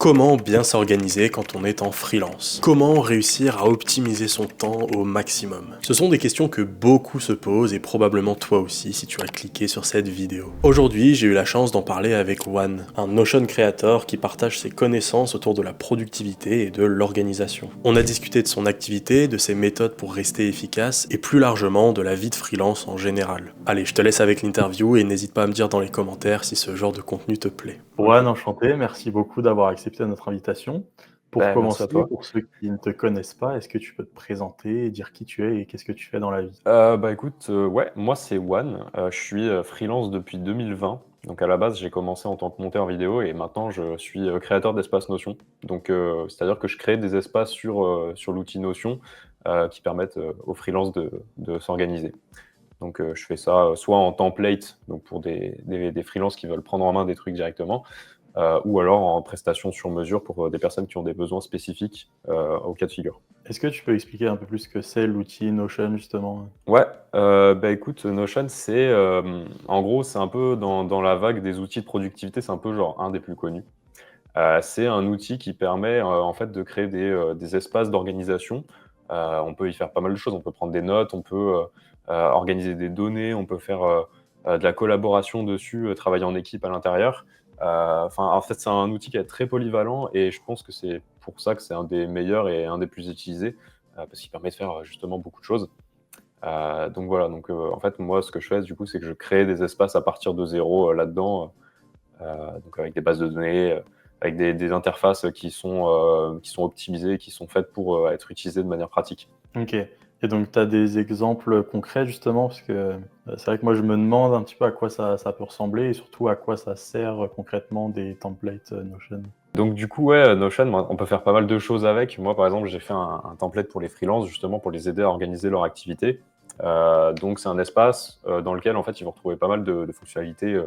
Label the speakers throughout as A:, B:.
A: Comment bien s'organiser quand on est en freelance? Comment réussir à optimiser son temps au maximum? Ce sont des questions que beaucoup se posent et probablement toi aussi si tu as cliqué sur cette vidéo. Aujourd'hui, j'ai eu la chance d'en parler avec Juan, un Notion créateur qui partage ses connaissances autour de la productivité et de l'organisation. On a discuté de son activité, de ses méthodes pour rester efficace et plus largement de la vie de freelance en général. Allez, je te laisse avec l'interview et n'hésite pas à me dire dans les commentaires si ce genre de contenu te plaît.
B: Juan, enchanté, merci beaucoup d'avoir accepté notre invitation. Pour
A: Merci à
B: commencer,
A: toi.
B: pour ceux qui ne te connaissent pas, est-ce que tu peux te présenter et dire qui tu es et qu'est-ce que tu fais dans la vie?
C: Écoute, ouais, moi c'est Juan, je suis, freelance depuis 2020. Donc à la base, j'ai commencé en tant que monteur vidéo et maintenant je suis, créateur d'espaces Notion. Donc c'est-à-dire que je crée des espaces sur l'outil Notion, qui permettent, aux freelances de s'organiser. Donc je fais ça, soit en template, donc pour des freelances qui veulent prendre en main des trucs directement, ou alors en prestation sur mesure pour, des personnes qui ont des besoins spécifiques, au cas de figure.
B: Est-ce que tu peux expliquer un peu plus ce que c'est l'outil Notion justement?
C: Ouais, écoute, Notion, en gros, c'est un peu dans la vague des outils de productivité, c'est un peu genre un des plus connus. C'est un outil qui permet, en fait, de créer des espaces d'organisation. On peut y faire pas mal de choses. On peut prendre des notes, on peut, organiser des données, on peut faire, de la collaboration dessus, travailler en équipe à l'intérieur. En fait, c'est un outil qui est très polyvalent et je pense que c'est pour ça que c'est un des meilleurs et un des plus utilisés, parce qu'il permet de faire, justement beaucoup de choses. Donc voilà, en fait, moi, ce que je fais, du coup, c'est que je crée des espaces à partir de zéro, là-dedans, donc avec des bases de données, avec des interfaces qui sont optimisées, qui sont faites pour, être utilisées de manière pratique.
B: OK, et donc tu as des exemples concrets justement? Parce que, c'est vrai que moi je me demande un petit peu à quoi ça peut ressembler et surtout à quoi ça sert, concrètement des templates, Notion.
C: Donc du coup, ouais, Notion, on peut faire pas mal de choses avec. Moi, par exemple, j'ai fait un template pour les freelances, justement pour les aider à organiser leur activité. Donc c'est un espace, dans lequel, en fait, ils vont retrouver pas mal de fonctionnalités,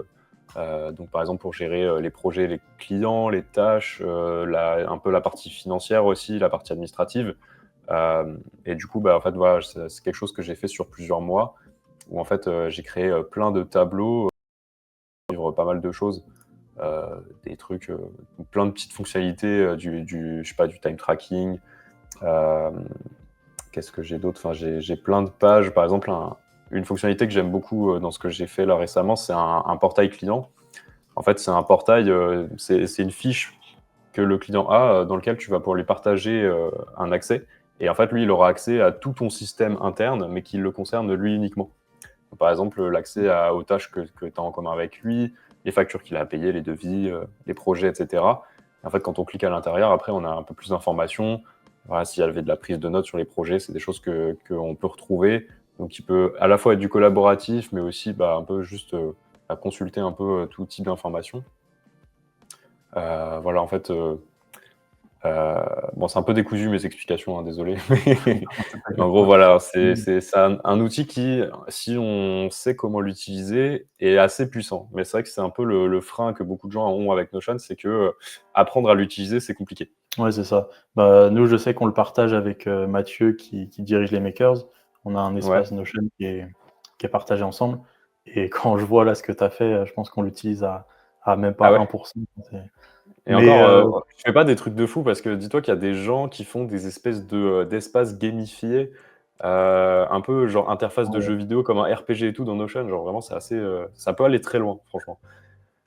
C: donc par exemple pour gérer, les projets, les clients, les tâches, un peu la partie financière aussi, la partie administrative. Et du coup, en fait, voilà, c'est quelque chose que j'ai fait sur plusieurs mois où en fait, j'ai créé, plein de tableaux, suivre pas mal de choses, des trucs, plein de petites fonctionnalités, je sais pas, du time tracking. Hem, Qu'est-ce que j'ai d'autre? Enfin, j'ai plein de pages. Par exemple, une fonctionnalité que j'aime beaucoup, dans ce que j'ai fait là récemment, c'est un portail client. En fait, c'est un portail, c'est une fiche que le client a, dans lequel tu vas pouvoir lui partager, un accès et en fait, lui, il aura accès à tout ton système interne, mais qui le concerne lui uniquement. Par exemple, l'accès aux tâches que tu as en commun avec lui, les factures qu'il a à payer, les devis, les projets, et cetera. Et en fait, quand on clique à l'intérieur, après, on a un peu plus d'informations. Voilà, s'il y avait de la prise de notes sur les projets, c'est des choses qu'on peut retrouver. Donc, il peut à la fois être du collaboratif, mais aussi un peu juste à consulter un peu tout type d'informations. Voilà, en fait, bon, c'est un peu décousu mes explications, hein, désolé. En
B: T'inquiète
C: gros,
B: pas.
C: voilà,
B: Mmh.
C: c'est un outil qui, si on sait comment l'utiliser, est assez puissant. Mais c'est vrai que c'est un peu le frein que beaucoup de gens ont avec Notion, c'est que apprendre à l'utiliser, c'est compliqué.
B: Ouais, c'est ça. Bah, nous, je sais qu'on le partage avec, Mathieu qui dirige les Makers. On a un
C: Ouais.
B: espace Notion qui est partagé ensemble et quand je vois là ce que tu as fait, je pense qu'on l'utilise à même
C: Ah
B: pas
C: ouais.
B: 1. C'est
C: Et
B: mais
C: encore, je fais pas des trucs de fou parce que dis-toi qu'il y a des gens qui font des espèces d'espaces gamifiés, un peu genre interface de
B: ouais,
C: jeux vidéo comme un RPG et tout dans Notion. Genre vraiment, c'est assez, ça peut aller très loin, franchement.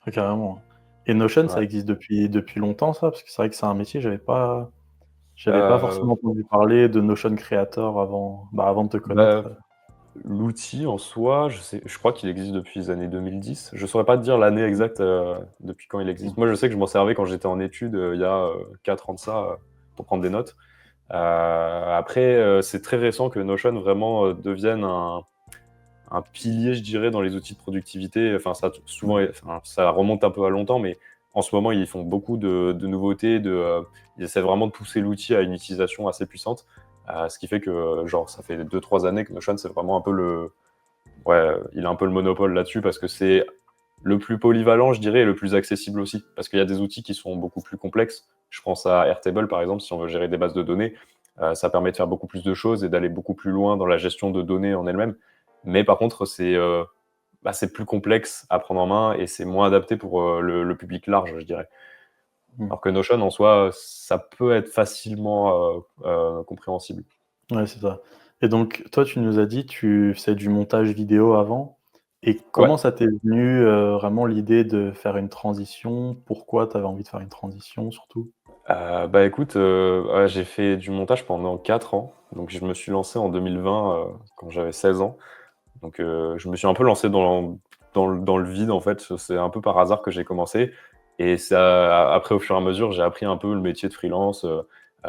B: ouais, carrément, et Notion, ça
C: Ouais.
B: existe depuis longtemps ça? Parce que c'est vrai que c'est un métier, j'avais pas
C: Heu,
B: forcément entendu parler de Notion Creator avant de te
C: bah
B: connaître.
C: L'outil en soi, je crois qu'il existe depuis les années 2010. Je saurais pas te dire l'année exacte, depuis quand il
B: Mmh.
C: existe. Moi, je sais que je m'en servais quand j'étais en études, il y a, 4 ans de ça, pour prendre des notes. Après, c'est très récent que Notion vraiment, devienne un pilier, je dirais, dans les outils de productivité. Enfin, ça a souvent,
B: Ouais.
C: enfin, ça remonte un peu à longtemps, mais en ce moment, ils font beaucoup de nouveautés, ils essaient vraiment de pousser l'outil à une utilisation assez puissante. Ce qui fait que, genre, ça fait 2, 3 années que Notion, c'est vraiment un peu ouais, il a un peu le monopole là-dessus parce que c'est le plus polyvalent, je dirais, et le plus accessible aussi. Parce qu'il y a des outils qui sont beaucoup plus complexes. Je pense à Airtable, par exemple, si on veut gérer des bases de données. Ça permet de faire beaucoup plus de choses et d'aller beaucoup plus loin dans la gestion de données en elle-même. Mais par contre, c'est plus complexe à prendre en main et c'est moins adapté pour le public large, je dirais. Alors que Notion, en soi, ça peut être facilement compréhensible.
B: Ouais, c'est ça. Et donc, toi, tu nous as dit, tu faisais du montage vidéo avant. Et
C: Ouais.
B: comment ça t'est venu vraiment l'idée de faire une transition? Pourquoi tu avais envie de faire une transition surtout?
C: Bah écoute, ouais, j'ai fait du montage pendant 4 ans. Donc je me suis lancé en 2020, quand j'avais 16 ans. Donc je me suis un peu lancé dans le vide en fait. C'est un peu par hasard que j'ai commencé. Et ça, après, au fur et à mesure, j'ai appris un peu le métier de freelance,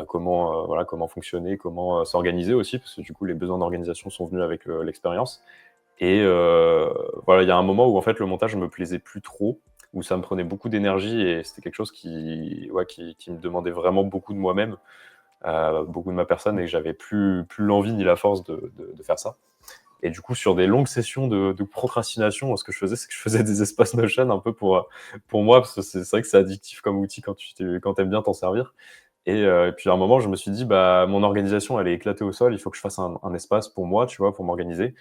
C: comment, voilà, comment fonctionner, comment s'organiser aussi, parce que du coup, les besoins d'organisation sont venus avec l'expérience. Et voilà, il y a un moment où en fait le montage me plaisait plus trop, où ça me prenait beaucoup d'énergie et c'était quelque chose qui me demandait vraiment beaucoup de moi-même, beaucoup de ma personne, et que j'avais plus l'envie ni la force de faire ça. Et du coup, sur des longues sessions de procrastination, ce que je faisais, c'est que je faisais des espaces Notion un peu pour moi, parce que c'est vrai que c'est addictif comme outil quand aimes bien t'en servir. Et puis à un moment, je me suis dit, bah, mon organisation, elle est éclatée au sol, il faut que je fasse un espace pour moi, tu vois, pour m'organiser.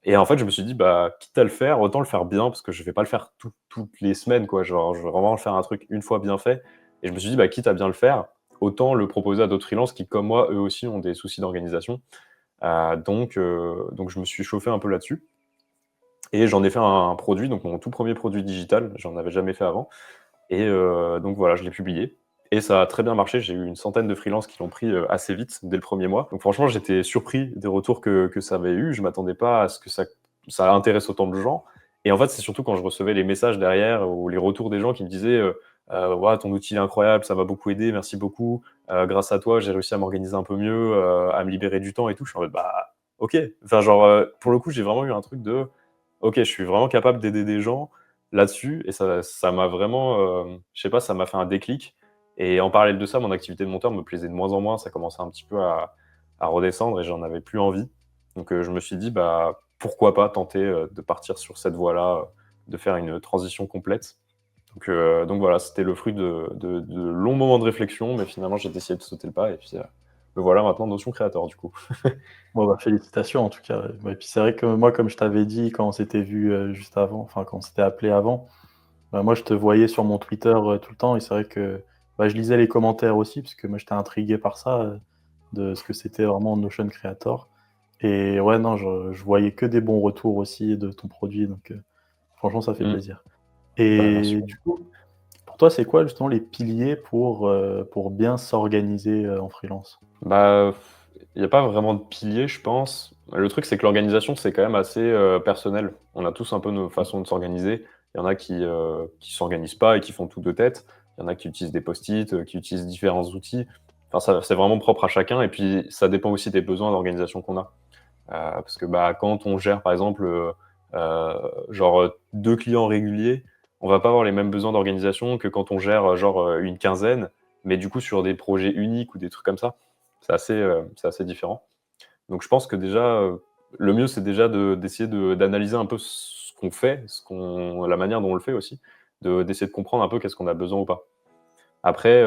C: Et en fait, je me suis dit, bah, quitte à le faire, autant le faire bien, parce que je vais pas le faire toutes les semaines, quoi. Genre, je veux vraiment faire un truc une fois bien fait. Et je me suis dit, bah, quitte à bien le faire, autant le proposer à d'autres freelances qui, comme moi, eux aussi, ont des soucis d'organisation. Donc je me suis chauffé un peu là-dessus. Et j'en ai fait un produit, donc mon tout premier produit digital. J'en avais jamais fait avant. Et donc voilà, je l'ai publié. Et ça a très bien marché. J'ai eu une centaine de freelances qui l'ont pris assez vite, dès le premier mois. Donc franchement, j'étais surpris des retours que ça avait eu. Je m'attendais pas à ce que ça intéresse autant de gens. Et en fait, c'est surtout quand je recevais les messages derrière ou les retours des gens qui me disaient ouais, ton outil est incroyable, ça m'a beaucoup aidé, merci beaucoup. Grâce à toi, j'ai réussi à m'organiser un peu mieux, à me libérer du temps et tout. Je suis en mode, bah, ok. Enfin, genre, pour le coup, j'ai vraiment eu un truc de ok, je suis vraiment capable d'aider des gens là-dessus. Et ça m'a vraiment, je sais pas, ça m'a fait un déclic. Et en parallèle de ça, mon activité de monteur me plaisait de moins en moins. Ça commençait un petit peu à redescendre et j'en avais plus envie. Donc je me suis dit, bah, pourquoi pas tenter de partir sur cette voie-là, de faire une transition complète. Donc voilà, c'était le fruit de longs moments de réflexion, mais finalement j'ai décidé de sauter le pas. Et puis me voilà maintenant Notion créateur du coup.
B: Bon, bah, félicitations en tout cas. Ouais. Et puis c'est vrai que moi, comme je t'avais dit quand on s'était vu juste avant, enfin quand on s'était appelé avant, bah, moi je te voyais sur mon Twitter tout le temps et c'est vrai que bah, je lisais les commentaires aussi parce que moi j'étais intrigué par ça, de ce que c'était vraiment Notion Creator. Et ouais, non, je voyais que des bons retours aussi de ton produit, donc franchement ça fait
C: Mm.
B: plaisir.
C: Bah, merci
B: Et
C: beaucoup.
B: du coup, pour toi, c'est quoi justement les piliers pour bien s'organiser en freelance?
C: Bah, il n'y a pas vraiment de pilier, je pense. Le truc, c'est que l'organisation, c'est quand même assez personnel. On a tous un peu nos façons de s'organiser. Il y en a qui s'organisent pas et qui font tout de tête. Il y en a qui utilisent des post-it, qui utilisent différents outils. Enfin, ça, c'est vraiment propre à chacun. Et puis, ça dépend aussi des besoins d'organisation qu'on a. Parce que bah, quand on gère, par exemple, genre 2 clients réguliers, on va pas avoir les mêmes besoins d'organisation que quand on gère genre une quinzaine, mais du coup sur des projets uniques ou des trucs comme ça. C'est assez différent. Donc je pense que déjà, le mieux, c'est déjà d'essayer d'analyser un peu ce qu'on fait, la manière dont on le fait aussi, d'essayer de comprendre un peu qu'est-ce qu'on a besoin ou pas. Après,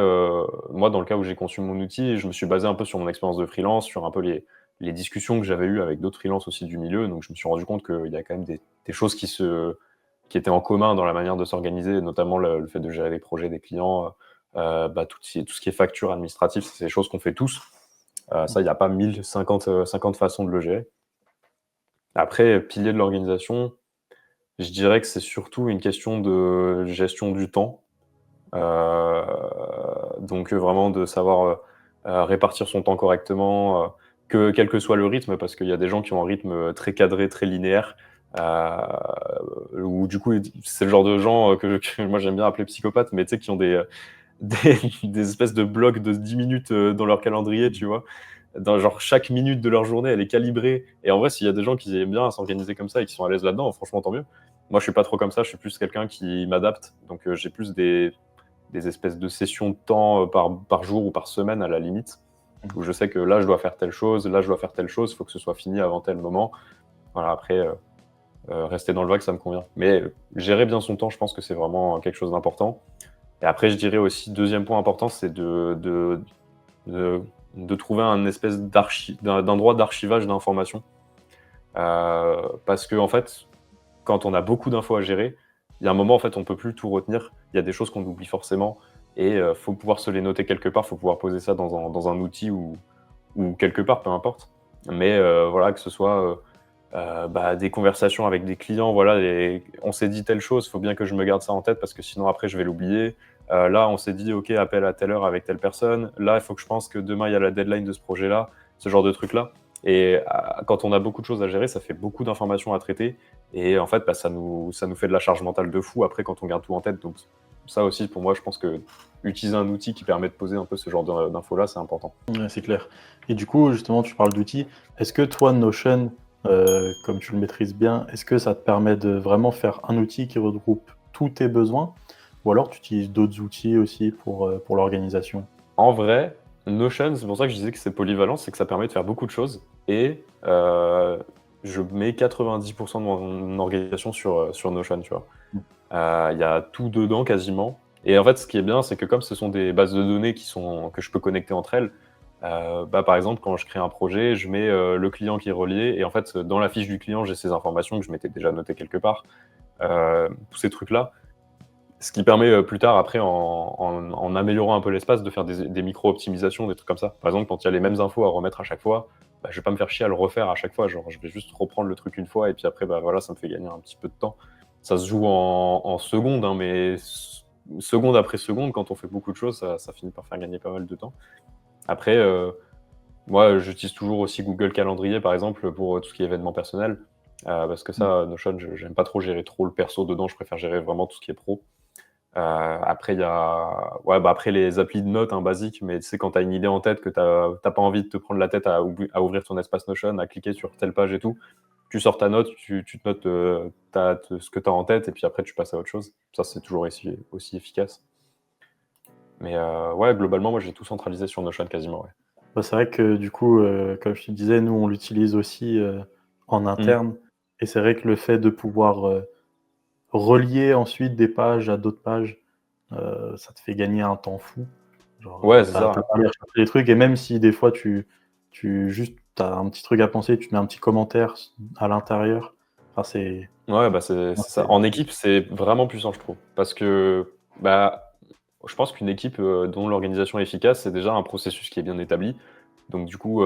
C: moi, dans le cas où j'ai conçu mon outil, je me suis basé un peu sur mon expérience de freelance, sur un peu les discussions que j'avais eues avec d'autres freelances aussi du milieu. Donc je me suis rendu compte qu'il y a quand même des choses qui étaient en commun dans la manière de s'organiser, notamment le fait de gérer les projets des clients, bah, tout ce qui est facture administrative, c'est des choses qu'on fait tous. Ça, il n'y a pas 50 façons de le gérer. Après, pilier de l'organisation, je dirais que c'est surtout une question de gestion du temps. Euh, donc vraiment de savoir répartir son temps correctement, quel que soit le rythme, parce qu'il y a des gens qui ont un rythme très cadré, très linéaire, euh, où du coup c'est le genre de gens que moi j'aime bien appeler psychopathes, mais tu sais qui ont des espèces de blocs de 10 minutes dans leur calendrier, tu vois. Dans genre chaque minute de leur journée, elle est calibrée. Et en vrai, s'il y a des gens qui aiment bien s'organiser comme ça et qui sont à l'aise là-dedans, franchement, tant mieux. Moi, je suis pas trop comme ça. Je suis plus quelqu'un qui m'adapte. Donc, j'ai plus des espèces de sessions de temps par jour ou par semaine à la limite, où je sais que là, je dois faire telle chose, là, je dois faire telle chose, il faut que ce soit fini avant tel moment. Voilà, après, rester dans le vague, ça me convient. Mais gérer bien son temps, je pense que c'est vraiment quelque chose d'important. Et après, je dirais aussi, deuxième point important, c'est de trouver un espèce d'endroit d'archivage d'informations. Parce que, en fait, quand on a beaucoup d'infos à gérer, il y a un moment, en fait, on peut plus tout retenir. Il y a des choses qu'on oublie forcément. et faut pouvoir se les noter quelque part, faut pouvoir poser ça dans un outil ou quelque part, peu importe. Mais voilà, que ce soit des conversations avec des clients, voilà, on s'est dit telle chose, il faut bien que je me garde ça en tête parce que sinon après je vais l'oublier. Là, on s'est dit, ok, appel à telle heure avec telle personne. Là, il faut que je pense que demain, il y a la deadline de ce projet-là, ce genre de truc-là. Et quand on a beaucoup de choses à gérer, ça fait beaucoup d'informations à traiter. Et en fait, ça nous fait de la charge mentale de fou après quand on garde tout en tête. Donc ça aussi, pour moi, je pense que utiliser un outil qui permet de poser un peu ce genre d'infos-là, c'est important.
B: Ouais, c'est clair. Et du coup, justement, tu parles d'outils. Est-ce que toi, Notion, comme tu le maîtrises bien, est-ce que ça te permet de vraiment faire un outil qui regroupe tous tes besoins? Ou alors tu utilises d'autres outils aussi pour l'organisation?
C: En vrai, Notion, c'est pour ça que je disais que c'est polyvalent, c'est que ça permet de faire beaucoup de choses. Et je mets 90% de mon organisation sur Notion, tu vois. Il y a tout dedans quasiment. Et en fait, ce qui est bien, c'est que comme ce sont des bases de données que je peux connecter entre elles, par exemple, quand je crée un projet, je mets le client qui est relié. Et en fait, dans la fiche du client, j'ai ces informations que je m'étais déjà notées quelque part. Tous ces trucs-là. Ce qui permet plus tard, après, en améliorant un peu l'espace, de faire des micro-optimisations, des trucs comme ça. Par exemple, quand il y a les mêmes infos à remettre à chaque fois, je vais pas me faire chier à le refaire à chaque fois. Genre, je vais juste reprendre le truc une fois et puis après, voilà, ça me fait gagner un petit peu de temps. Ça se joue en secondes, hein, mais seconde après seconde, quand on fait beaucoup de choses, ça finit par faire gagner pas mal de temps. Après, moi, j'utilise toujours aussi Google Calendrier, par exemple, pour tout ce qui est événements personnels. Parce que ça, Notion, j'aime pas trop gérer trop le perso dedans, je préfère gérer vraiment tout ce qui est pro. Après, il y a après les applis de notes, hein, basiques, mais tu sais, quand tu as une idée en tête, que tu n'as pas envie de te prendre la tête à ouvrir ton espace Notion, à cliquer sur telle page et tout, tu sors ta note, tu te notes ce que tu as en tête, et puis après, tu passes à autre chose. Ça, c'est toujours aussi efficace. Mais globalement, moi, j'ai tout centralisé sur Notion quasiment. Ouais.
B: Bah, c'est vrai que du coup, comme je te disais, nous, on l'utilise aussi en interne. Et c'est vrai que le fait de pouvoir relier ensuite des pages à d'autres pages, ça te fait gagner un temps fou. Genre,
C: Ouais, c'est
B: tu
C: ça.
B: pas à aller chercher les trucs et même si des fois tu juste tu as un petit truc à penser, tu te mets un petit commentaire à l'intérieur. Enfin, c'est
C: Ouais, c'est ça. En équipe, c'est vraiment puissant, je trouve. Parce que je pense qu'une équipe dont l'organisation est efficace, c'est déjà un processus qui est bien établi. Donc du coup,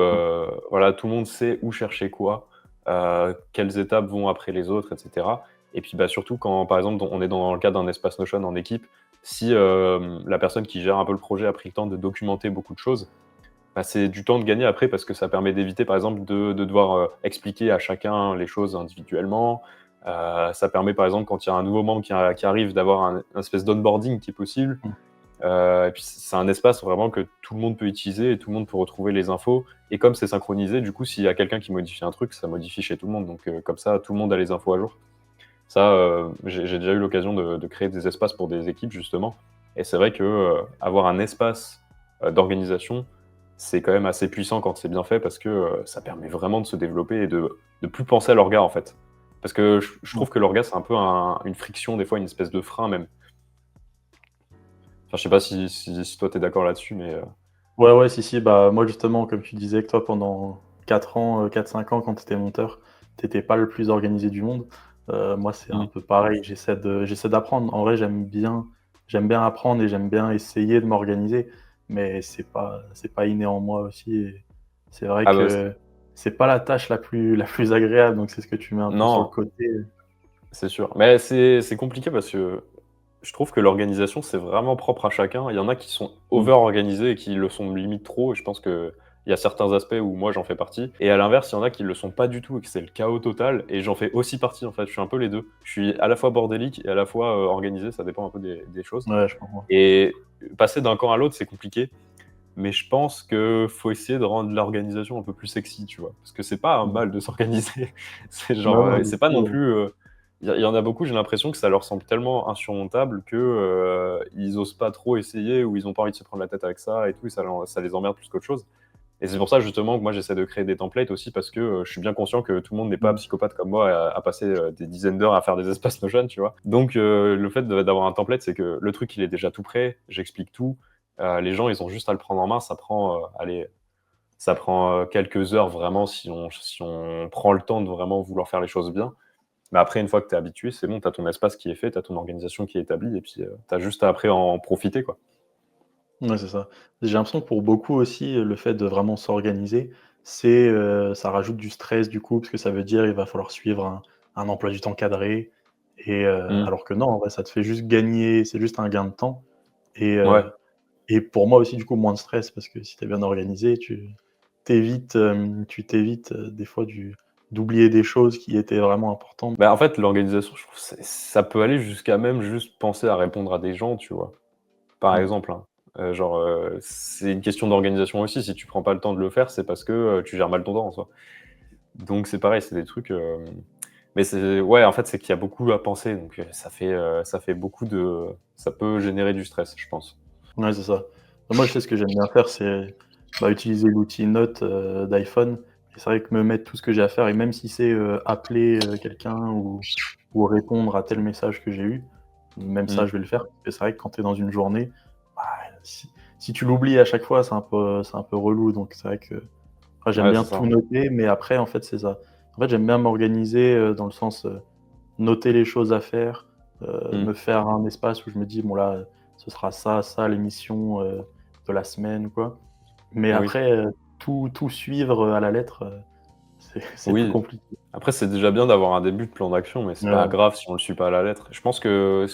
C: voilà, tout le monde sait où chercher quoi, quelles étapes vont après les autres, etc. Et puis surtout quand, par exemple, on est dans le cadre d'un espace Notion en équipe, si la personne qui gère un peu le projet a pris le temps de documenter beaucoup de choses, c'est du temps de gagner après parce que ça permet d'éviter, par exemple, de devoir expliquer à chacun les choses individuellement. Ça permet, par exemple, quand il y a un nouveau membre qui arrive, d'avoir un espèce d'onboarding qui est possible. Et puis c'est un espace vraiment que tout le monde peut utiliser et tout le monde peut retrouver les infos. Et comme c'est synchronisé, du coup, s'il y a quelqu'un qui modifie un truc, ça modifie chez tout le monde. Donc comme ça, tout le monde a les infos à jour. Ça, j'ai déjà eu l'occasion de créer des espaces pour des équipes, justement. Et c'est vrai que avoir un espace d'organisation, c'est quand même assez puissant quand c'est bien fait parce que ça permet vraiment de se développer et de plus penser à l'orga, en fait. Parce que je trouve que l'orga, c'est un peu une friction, des fois, une espèce de frein même. Enfin, je sais pas si toi, tu es d'accord là-dessus, mais...
B: Ouais, si, bah, moi justement, comme tu disais que toi pendant 4 ans, 4-5 ans quand tu étais monteur, tu pas le plus organisé du monde. Moi, c'est un peu pareil, j'essaie d'apprendre. En vrai, j'aime bien apprendre et j'aime bien essayer de m'organiser, mais c'est pas inné en moi aussi et c'est vrai
C: Ah bah,
B: que c'est pas la tâche la plus agréable, donc c'est ce que tu mets un peu sur le
C: non,
B: côté.
C: c'est sûr. Mais c'est compliqué parce que je trouve que l'organisation, c'est vraiment propre à chacun. Il y en a qui sont over-organisés et qui le sont limite trop. Et je pense qu'il y a certains aspects où moi, j'en fais partie. Et à l'inverse, il y en a qui le sont pas du tout et que c'est le chaos total. Et j'en fais aussi partie, en fait. Je suis un peu les deux. Je suis à la fois bordélique et à la fois organisé. Ça dépend un peu des choses.
B: Ouais, je comprends.
C: Et passer d'un camp à l'autre, c'est compliqué. Mais je pense qu'il faut essayer de rendre l'organisation un peu plus sexy, tu vois. Parce que c'est pas un mal de s'organiser. C'est genre,
B: Ouais,
C: c'est pas non
B: du coup,
C: plus. Il y en a beaucoup, j'ai l'impression que ça leur semble tellement insurmontable que ils osent pas trop essayer ou ils ont pas envie de se prendre la tête avec ça et tout, et ça les emmerde plus qu'autre chose. Et c'est pour ça justement que moi j'essaie de créer des templates aussi parce que je suis bien conscient que tout le monde n'est pas psychopathe comme moi à passer des dizaines d'heures à faire des espaces Notion, tu vois. Donc le fait d'avoir un template, c'est que le truc il est déjà tout prêt, j'explique tout. Les gens ils ont juste à le prendre en main, ça prend quelques heures vraiment si on prend le temps de vraiment vouloir faire les choses bien. Mais après, une fois que tu es habitué, c'est bon, tu as ton espace qui est fait, tu as ton organisation qui est établie, et puis tu as juste à après en profiter, quoi.
B: Ouais, c'est ça. J'ai l'impression que pour beaucoup aussi, le fait de vraiment s'organiser, c'est, ça rajoute du stress du coup, parce que ça veut dire il va falloir suivre un emploi du temps cadré et
C: Mmh.
B: alors que non, en vrai, ça te fait juste gagner, c'est juste un gain de temps et
C: Ouais.
B: pour moi aussi, du coup, moins de stress parce que si tu es bien organisé, tu t'évites, des fois d'oublier des choses qui étaient vraiment importantes.
C: Bah, en fait, l'organisation, je trouve ça peut aller jusqu'à même juste penser à répondre à des gens, tu vois? Par
B: Mmh.
C: exemple, hein, genre, c'est une question d'organisation aussi. Si tu prends pas le temps de le faire, c'est parce que, tu gères mal ton temps en soi. Donc c'est pareil, c'est des trucs, mais c'est ouais, en fait, c'est qu'il y a beaucoup à penser, donc ça fait beaucoup de ça peut générer du stress, je pense.
B: Ouais, c'est ça. Moi, je sais ce que j'aime bien faire, c'est, bah, utiliser l'outil Notes, d'iPhone et c'est vrai que me mettre tout ce que j'ai à faire et même si c'est, appeler, quelqu'un ou répondre à tel message que j'ai eu, même ça,
C: Mmh.
B: je vais le faire. Parce que c'est vrai que quand tu es dans une journée, bah, si tu l'oublies à chaque fois, c'est un peu relou donc c'est vrai que moi, j'aime
C: Ouais,
B: bien
C: c'est
B: tout
C: ça.
B: noter mais après, en fait, c'est ça. En fait, j'aime bien m'organiser, dans le sens, noter les choses à faire,
C: Mmh.
B: me faire un espace où je me dis: «Bon là, ce sera ça, ça l'émission, de la semaine» ou quoi. Mais
C: Oui.
B: après, tout suivre, à la lettre, c'est plus
C: Oui.
B: compliqué.
C: Après, c'est déjà bien d'avoir un début de plan d'action, mais c'est pas
B: Ouais.
C: grave si on le suit pas à la lettre. Je pense que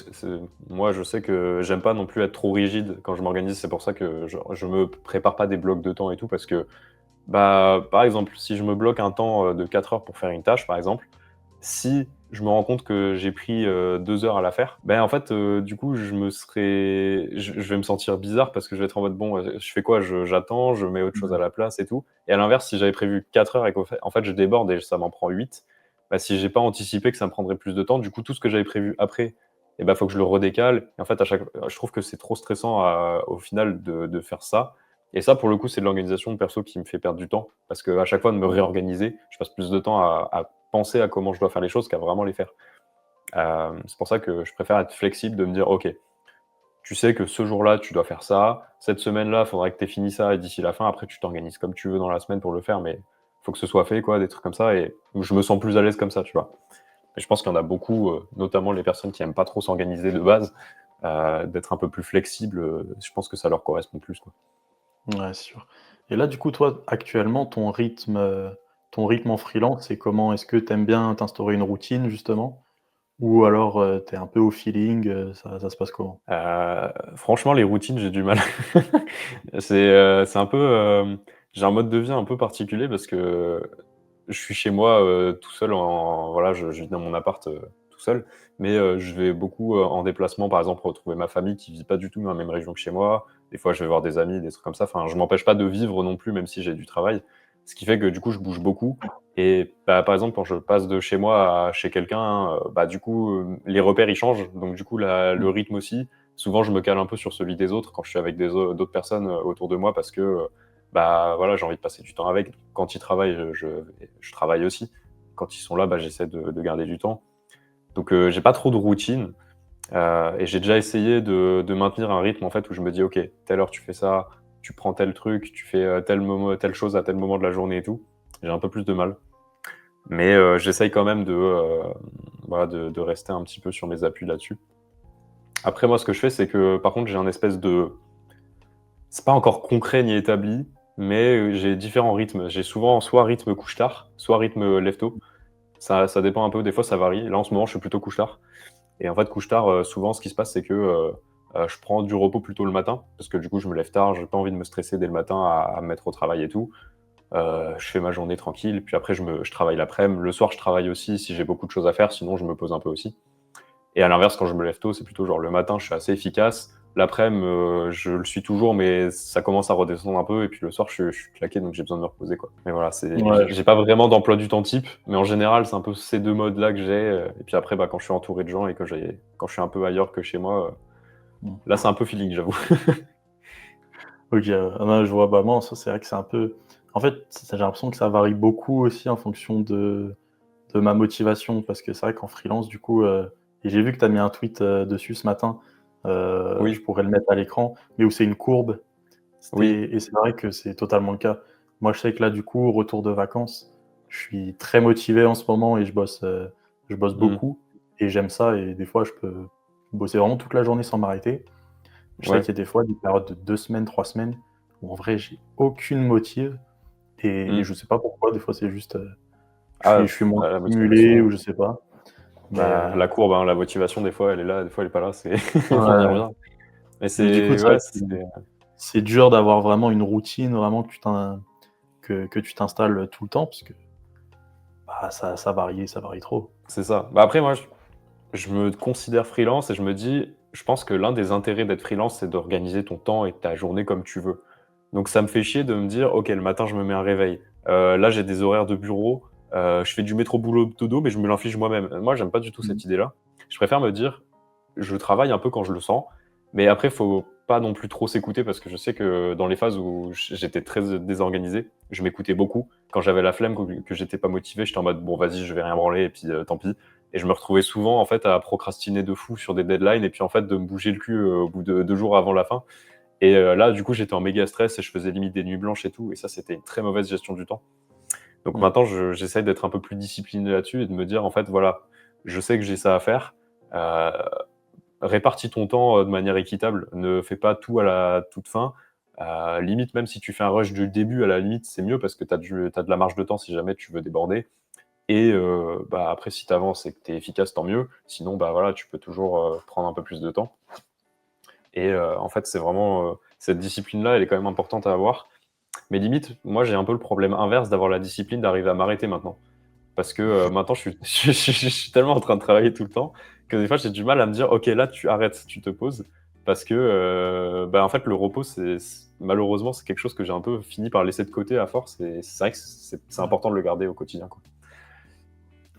C: moi, je sais que j'aime pas non plus être trop rigide quand je m'organise. C'est pour ça que je me prépare pas des blocs de temps et tout parce que, bah, par exemple, si je me bloque un temps, de 4 heures pour faire une tâche, par exemple, si je me rends compte que j'ai pris, 2 heures à la faire, ben, en fait, du coup, je vais me sentir bizarre parce que je vais être en mode: «Bon, je fais quoi?» J'attends, je mets autre chose à
B: Mmh.
C: la place et tout et à l'inverse, si j'avais prévu 4 heures et en fait, je déborde et ça m'en prend 8, bah, si j'ai pas anticipé que ça me prendrait plus de temps, du coup, tout ce que j'avais prévu après et bah, faut que je le redécale et en fait, je trouve que c'est trop stressant au final de faire ça et ça, pour le coup, c'est de l'organisation perso qui me fait perdre du temps parce qu'à chaque fois de me réorganiser, je passe plus de temps à penser à comment je dois faire les choses qu'à vraiment les faire. C'est pour ça que je préfère être flexible, de me dire: «OK, tu sais que ce jour-là, tu dois faire ça. Cette semaine-là, il faudrait que tu aies fini ça d'ici la fin. Après, tu t'organises comme tu veux dans la semaine pour le faire, mais il faut que ce soit fait», quoi, des trucs comme ça et je me sens plus à l'aise comme ça, tu vois? Et je pense qu'il y en a beaucoup, notamment les personnes qui aiment pas trop s'organiser de base, d'être un peu plus flexible, je pense que ça leur correspond plus, quoi.
B: Ouais, c'est sûr. Et là, du coup, toi, actuellement, ton rythme en freelance, c'est comment? Est-ce que tu aimes bien t'instaurer une routine, justement? Ou alors, tu es un peu au feeling, ça se passe comment?
C: Franchement, les routines, j'ai du mal. C'est un peu, j'ai un mode de vie un peu particulier parce que je suis chez moi, tout seul voilà, je vis dans mon appart, tout seul, mais je vais beaucoup, en déplacement, par exemple, retrouver ma famille qui vit pas du tout dans la même région que chez moi. Des fois, je vais voir des amis, des trucs comme ça. Enfin, je m'empêche pas de vivre non plus, même si j'ai du travail. Ce qui fait que, du coup, je bouge beaucoup et bah, par exemple, quand je passe de chez moi à chez quelqu'un, bah, du coup, les repères, ils changent, donc du coup, le
B: Mmh.
C: rythme aussi. Souvent, je me cale un peu sur celui des autres quand je suis avec d'autres personnes, autour de moi parce que, bah, voilà, j'ai envie de passer du temps avec. Quand ils travaillent, je travaille aussi. Quand ils sont là, bah, j'essaie de garder du temps. Donc, j'ai pas trop de routine, et j'ai déjà essayé de maintenir un rythme, en fait, où je me dis: «OK, telle heure tu fais ça, tu prends tel truc, tu fais, telle chose à tel moment de la journée et tout». J'ai un peu plus de mal. Mais, j'essaye quand même voilà, de rester un petit peu sur mes appuis là-dessus. Après moi, ce que je fais, c'est que, par contre, j'ai un espèce de c'est pas encore concret ni établi, mais, j'ai différents rythmes. J'ai souvent soit rythme couche-tard, soit rythme, lève-tôt. Ça dépend un peu, des fois ça varie. Là, en ce moment, je suis plutôt couche-tard et en fait, couche-tard, souvent ce qui se passe, c'est que, je prends du repos plutôt le matin parce que du coup, je me lève tard, j'ai pas envie de me stresser dès le matin à me mettre au travail et tout. Je fais ma journée tranquille, puis après je travaille l'après-midi. Le soir, je travaille aussi si j'ai beaucoup de choses à faire, sinon je me pose un peu aussi. Et à l'inverse, quand je me lève tôt, c'est plutôt genre le matin, je suis assez efficace. L'après-midi, je le suis toujours, mais ça commence à redescendre un peu. Et puis le soir, je suis claqué, donc j'ai besoin de me reposer, quoi. Mais voilà,
B: Ouais,
C: j'ai pas vraiment d'emploi du temps type, mais en général, c'est un peu ces deux modes-là que j'ai. Et puis après, bah, quand je suis entouré de gens et quand je suis un peu ailleurs que chez moi,
B: mmh.
C: là, c'est un peu feeling, j'avoue.
B: OK, ah non, je vois, bah, moi, ça, c'est vrai que c'est un peu en fait, j'ai l'impression que ça varie beaucoup aussi en fonction de ma motivation parce que c'est vrai qu'en freelance, du coup, et j'ai vu que tu as mis un tweet, dessus ce matin, je
C: Oui,
B: pourrais le mettre à l'écran, mais où c'est une courbe.
C: oui.
B: Et c'est vrai que c'est totalement le cas. Moi, je sais que là, du coup, retour de vacances, je suis très motivé en ce moment et je bosse
C: Mmh.
B: beaucoup et j'aime ça et des fois, je peux bosser vraiment toute la journée sans m'arrêter. Je sais
C: Ouais.
B: qu'il y a des fois des périodes de 2 semaines, 3 semaines où en vrai j'ai aucune motive et
C: Mmh.
B: je sais pas pourquoi, des fois c'est juste,
C: Ah,
B: je suis moins
C: la
B: stimulé
C: motivation,
B: ou je sais pas. Mais
C: bah, la courbe, hein, la motivation, des fois, elle est là, des fois, elle est pas là, c'est on y
B: ouais,
C: revient. Mais
B: mais du coup,
C: c'est
B: c'est vrai
C: ouais,
B: que c'est dur d'avoir vraiment une routine, vraiment que tu t'installes tout le temps parce que, bah, ça varie trop.
C: c'est ça. Bah, après, moi, je me considère freelance et je me dis, je pense que l'un des intérêts d'être freelance, c'est d'organiser ton temps et ta journée comme tu veux. Donc ça me fait chier de me dire: «OK, le matin, je me mets un réveil. Là, j'ai des horaires de bureau, je fais du métro boulot dodo, mais je me l'inflige moi-même». Moi, j'aime pas du tout
B: Mmh.
C: cette idée-là. Je préfère me dire: «Je travaille un peu quand je le sens», mais après, faut pas non plus trop s'écouter parce que je sais que dans les phases où j'étais très désorganisé, je m'écoutais beaucoup. Quand j'avais la flemme, que j'étais pas motivé, j'étais en mode: «Bon, vas-y, je vais rien branler et puis, tant pis». Et je me retrouvais souvent, en fait, à procrastiner de fou sur des deadlines et puis, en fait, de me bouger le cul, au bout de 2 jours avant la fin. Et là, du coup, j'étais en méga stress et je faisais limite des nuits blanches et tout et ça, c'était une très mauvaise gestion du temps. Donc
B: Mmh.
C: maintenant, j'essaye d'être un peu plus discipliné là-dessus et de me dire: «En fait, voilà, je sais que j'ai ça à faire, heu, répartis ton temps, de manière équitable. Ne fais pas tout à la toute fin». Limite, même si tu fais un rush du début, à la limite, c'est mieux parce que tu as de la marge de temps si jamais tu veux déborder. Et bah, après si tu avances et que tu es efficace, tant mieux. Sinon, bah, voilà, tu peux toujours, prendre un peu plus de temps et en fait, c'est vraiment, cette discipline-là, elle est quand même importante à avoir. Mais limite, moi, j'ai un peu le problème inverse d'avoir la discipline d'arriver à m'arrêter maintenant. Parce que, maintenant, je suis je suis tellement en train de travailler tout le temps que des fois, j'ai du mal à me dire: «OK, là, tu arrêtes, tu te poses». Parce que, bah, en fait, le repos, malheureusement, c'est quelque chose que j'ai un peu fini par laisser de côté à force et c'est vrai que c'est
B: Ouais.
C: important de le garder au quotidien, quoi.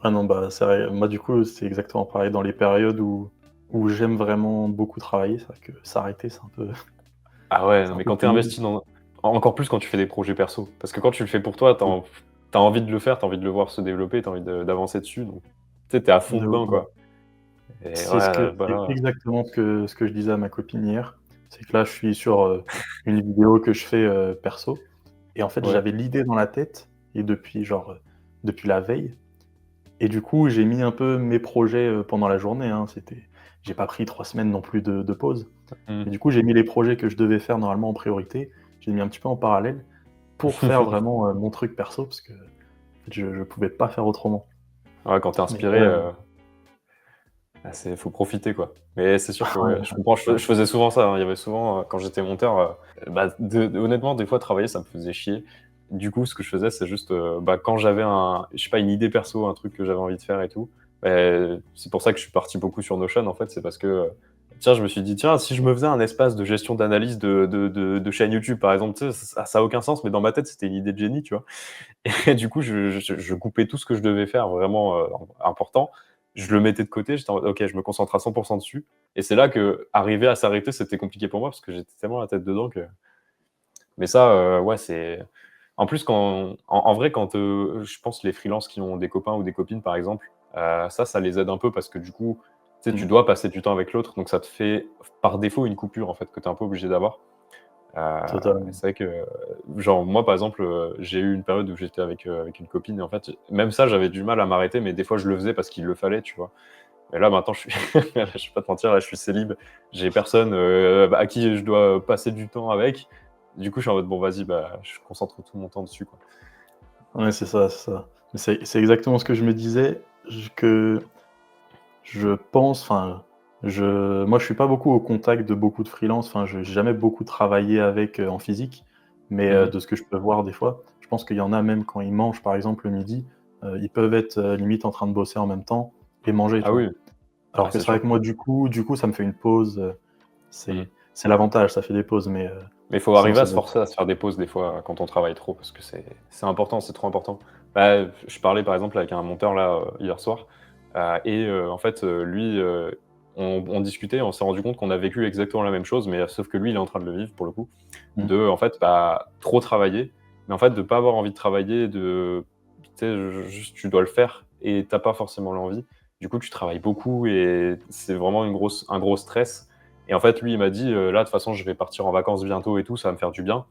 B: Ah non, bah, c'est vrai. Moi, du coup, c'est exactement pareil. Dans les périodes où j'aime vraiment beaucoup travailler, c'est vrai que s'arrêter, c'est un peu
C: Ah ouais,
B: c'est
C: non,
B: un
C: mais
B: peu
C: quand tu es
B: pénible.
C: investi dans encore plus quand tu fais des projets perso. Parce que quand tu le fais pour toi,
B: Oui,
C: tu as envie de le faire, tu as envie de le voir se développer, tu as envie d'avancer dessus, donc tu sais, tu es à fond
B: de ouf,
C: dedans,
B: ouais.
C: quoi et ouais, bah,
B: C'est
C: là
B: exactement ce que je disais à ma copine hier. C'est que là, je suis sur, une vidéo que je fais, perso et en fait,
C: ouais.
B: j'avais l'idée dans la tête et depuis genre, depuis la veille et du coup, j'ai mis un peu mes projets, pendant la journée, hein. J'ai pas pris 3 semaines non plus de pause.
C: Mmh.
B: Mais du coup, j'ai mis les projets que je devais faire normalement en priorité, j'ai mis un petit peu en parallèle pour faire vraiment, mon truc perso parce que, en fait, je pouvais pas faire autrement.
C: Ouais, quand tu es
B: Mais
C: inspiré, ah, faut profiter, quoi. Mais c'est sûr que
B: ouais,
C: ouais, je comprends, je faisais souvent ça, hein. Il y avait souvent, quand j'étais monteur, bah, honnêtement, des fois, travailler, ça me faisait chier. Du coup, ce que je faisais, c'est juste, bah, quand j'avais je sais pas, une idée perso, un truc que j'avais envie de faire et tout, c'est pour ça que je suis parti beaucoup sur Notion, en fait. C'est parce que, tiens, je me suis dit: «Tiens, si je me faisais un espace de gestion d'analyse de chaîne YouTube», par exemple, tu sais, ça a aucun sens, mais dans ma tête, c'était une idée de génie, tu vois? Et du coup, je coupais tout ce que je devais faire vraiment, important. Je le mettais de côté, j'étais en mode: «OK, je me concentre à 100 dessus» et c'est là qu'arriver à s'arrêter, c'était compliqué pour moi parce que j'étais tellement la tête dedans que mais ça, ouais, c'est en plus en vrai, quand, je pense les freelances qui ont des copains ou des copines, par exemple, ça les aide un peu parce que du coup, tu sais, tu
B: mmh,
C: dois passer du temps avec l'autre, donc ça te fait par défaut une coupure, en fait, que tu es un peu obligé d'avoir.
B: totalement.
C: C'est vrai que, genre, moi, par exemple, j'ai eu une période où j'étais avec une copine et en fait, même ça, j'avais du mal à m'arrêter, mais des fois, je le faisais parce qu'il le fallait, tu vois? Et là, maintenant, je suis je vais pas te mentir, là, je suis célib. J'ai personne, à qui je dois passer du temps avec. Du coup, je suis en mode: «Bon, vas-y, bah, je concentre tout mon temps dessus, quoi».
B: Ouais, c'est ça, c'est ça. Mais c'est exactement ce que je me disais, que je pense enfin, moi, je suis pas beaucoup au contact de beaucoup de freelance, enfin, je j'ai jamais beaucoup travaillé avec, en physique, mais
C: Mmh.
B: de ce que je peux voir des fois, je pense qu'il y en a même quand ils mangent, par exemple, le midi, ils peuvent être, limite en train de bosser en même temps et manger,
C: Ah
B: tu vois?
C: oui,
B: Alors
C: ah,
B: que
C: c'est
B: c'est vrai
C: sûr.
B: que moi, du coup, ça me fait une pause,
C: Mmh.
B: c'est l'avantage, ça fait des pauses, mais
C: Mais il faut
B: sinon
C: arriver à
B: ça
C: se
B: doit être
C: forcer à se faire des pauses des fois, quand on travaille trop parce que c'est important, c'est trop important. Bah, je parlais par exemple avec un monteur là, hier soir, et en fait, lui, on discutait, on s'est rendu compte qu'on a vécu exactement la même chose, mais sauf que lui, il est en train de le vivre pour le coup.
B: mmh,
C: En fait, bah, trop travailler, mais en fait de pas avoir envie de travailler, tu sais, juste tu dois le faire et tu pas forcément l'envie. Du coup, tu travailles beaucoup et c'est vraiment un gros stress et en fait, lui, il m'a dit: «Là, de toute façon, je vais partir en vacances bientôt et tout, ça va me faire du bien»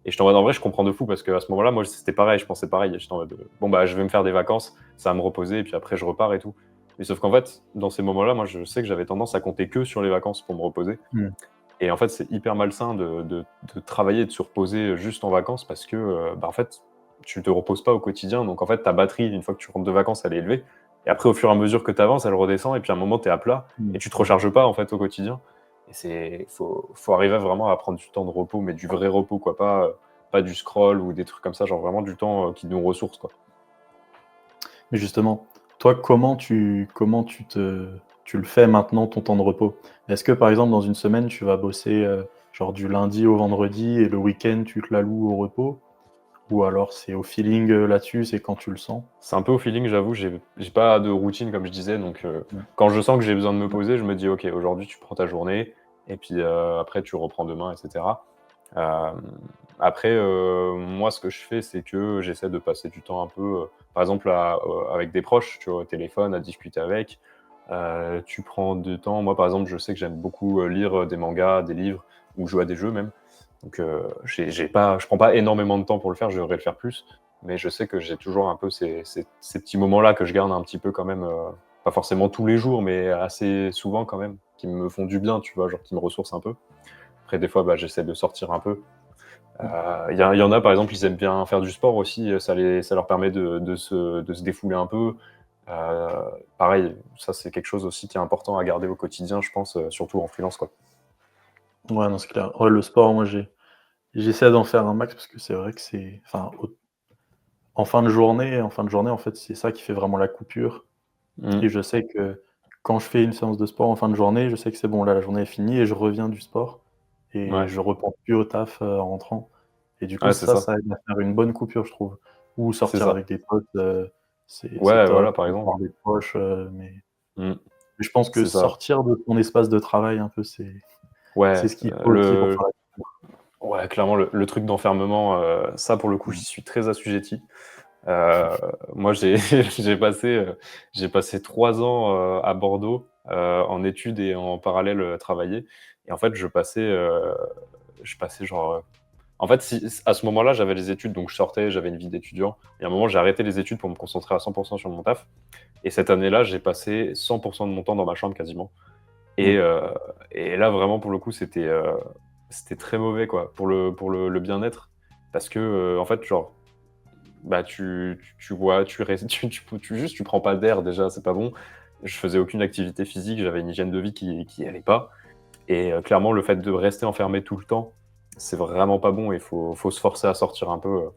C: et j'étais en mode: «En vrai, je comprends de fou» parce qu'à ce moment-là, moi, c'était pareil, je pensais pareil. J'étais en mode: «Bon, bah, je vais me faire des vacances, ça va me reposer et puis après je repars et tout». Mais sauf qu'en fait, dans ces moments-là, moi, je sais que j'avais tendance à compter que sur les vacances pour me reposer
B: mmh.
C: Et en fait, c'est hyper malsain de travailler et de se reposer juste en vacances parce que, en fait, tu te reposes pas au quotidien. Donc en fait, ta batterie, une fois que tu rentres de vacances, elle est élevée. Et après, au fur et à mesure que tu avances, elle redescend et puis à un moment, tu es à plat et tu te recharges pas en fait au quotidien. Et faut arriver vraiment à prendre du temps de repos, mais du vrai repos, quoi, pas du scroll ou des trucs comme ça, genre vraiment du temps qui nous ressource, quoi.
B: Mais justement, toi, tu le fais maintenant, ton temps de repos? Est-ce que, par exemple, dans une semaine, tu vas bosser, genre du lundi au vendredi et le week-end, tu te l'alloues au repos? Ou alors c'est au feeling, là-dessus, c'est quand tu le sens?
C: C'est un peu au feeling, j'avoue, j'ai pas de routine comme je disais, donc
B: Ouais.
C: quand je sens que j'ai besoin de me poser, je me dis: «OK, aujourd'hui tu prends ta journée et puis, après tu reprends demain» et cetera. Hem, Après, moi ce que je fais, c'est que j'essaie de passer du temps un peu, par exemple avec des proches, tu vois, au téléphone, à discuter avec. Tu prends du temps moi par exemple, je sais que j'aime beaucoup, lire, des mangas, des livres ou jouer à des jeux même. Donc, je prends pas énormément de temps pour le faire, je devrais le faire plus, mais je sais que j'ai toujours un peu ces petits moments-là que je garde un petit peu quand même, pas forcément tous les jours, mais assez souvent quand même, qui me font du bien, tu vois? Genre qui me ressourcent un peu. Après des fois, j'essaie de sortir un peu. Il y en a par exemple, ils aiment bien faire du sport aussi, ça leur permet de se défouler un peu. Heu, Pareil, ça c'est quelque chose aussi qui est important à garder au quotidien, je pense, surtout en freelance, quoi.
B: Ouais, non, c'est clair. Ouais, le sport, moi, j'essaie d'en faire un max parce que c'est vrai que c'est enfin, en fin de journée, en fait, c'est ça qui fait vraiment la coupure
C: Mmh.
B: et je sais que quand je fais une séance de sport en fin de journée, je sais que c'est bon, là, la journée est finie et je reviens du sport et
C: Ouais.
B: je repense plus au taf, en rentrant et du coup,
C: Ouais, c'est ça.
B: ça aide à faire une bonne coupure, je trouve. Ou
C: C'est
B: sortir
C: ça.
B: avec des potes, c'est
C: Ouais,
B: top,
C: voilà, par
B: ou
C: exemple.
B: voir des proches,
C: Mmh.
B: mais je pense que
C: C'est ça.
B: sortir de ton espace de travail un peu, c'est
C: Ouais,
B: ce qu'il faut aussi pour faire la
C: ouais, clairement, le truc d'enfermement, ça, pour le coup, j'y suis très assujetti. Heu, Moi, j'ai passé 3 ans, à Bordeaux, en études et en parallèle, travailler et en fait, je passais genre, en fait, si à ce moment-là, j'avais les études, donc je sortais, j'avais une vie d'étudiant et à un moment, j'ai arrêté les études pour me concentrer à 100 sur mon taf et cette année-là, j'ai passé 100 de mon temps dans ma chambre quasiment. Et
B: mmh.
C: là, vraiment, pour le coup, c'était très mauvais, quoi, pour le bien-être. Parce que, en fait, genre, tu vois, tu restes juste, tu prends pas d'air, déjà, c'est pas bon. Je faisais aucune activité physique, j'avais une hygiène de vie qui allait pas et clairement, le fait de rester enfermé tout le temps, c'est vraiment pas bon et faut se forcer à sortir un peu,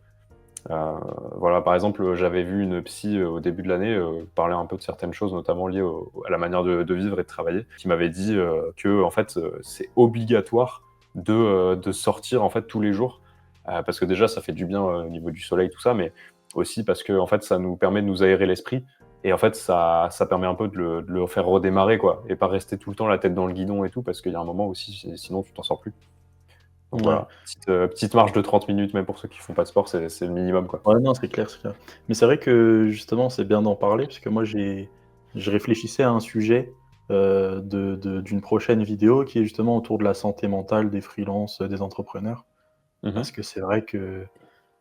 C: voilà, par exemple, j'avais vu une psy, au début de l'année, parler un peu de certaines choses, notamment liées à la manière de vivre et de travailler, qui m'avait dit, que en fait, c'est obligatoire de sortir, en fait, tous les jours. Parce que déjà, ça fait du bien, au niveau du soleil, tout ça, mais aussi parce que en fait, ça nous permet de nous aérer l'esprit et en fait, ça permet un peu de le faire redémarrer, quoi et pas rester tout le temps la tête dans le guidon et tout, parce qu'il y a un moment aussi, sinon tu t'en sors plus. Donc
B: Ouais.
C: voilà, petite marche de 30 minutes, même pour ceux qui font pas de sport, c'est le minimum, quoi.
B: Ouais, non, c'est clair, c'est clair. Mais c'est vrai que justement, c'est bien d'en parler parce que moi, je réfléchissais à un sujet, d'une prochaine vidéo qui est justement autour de la santé mentale des freelances, des entrepreneurs.
C: Mmh
B: Parce
C: mh.
B: que c'est vrai que,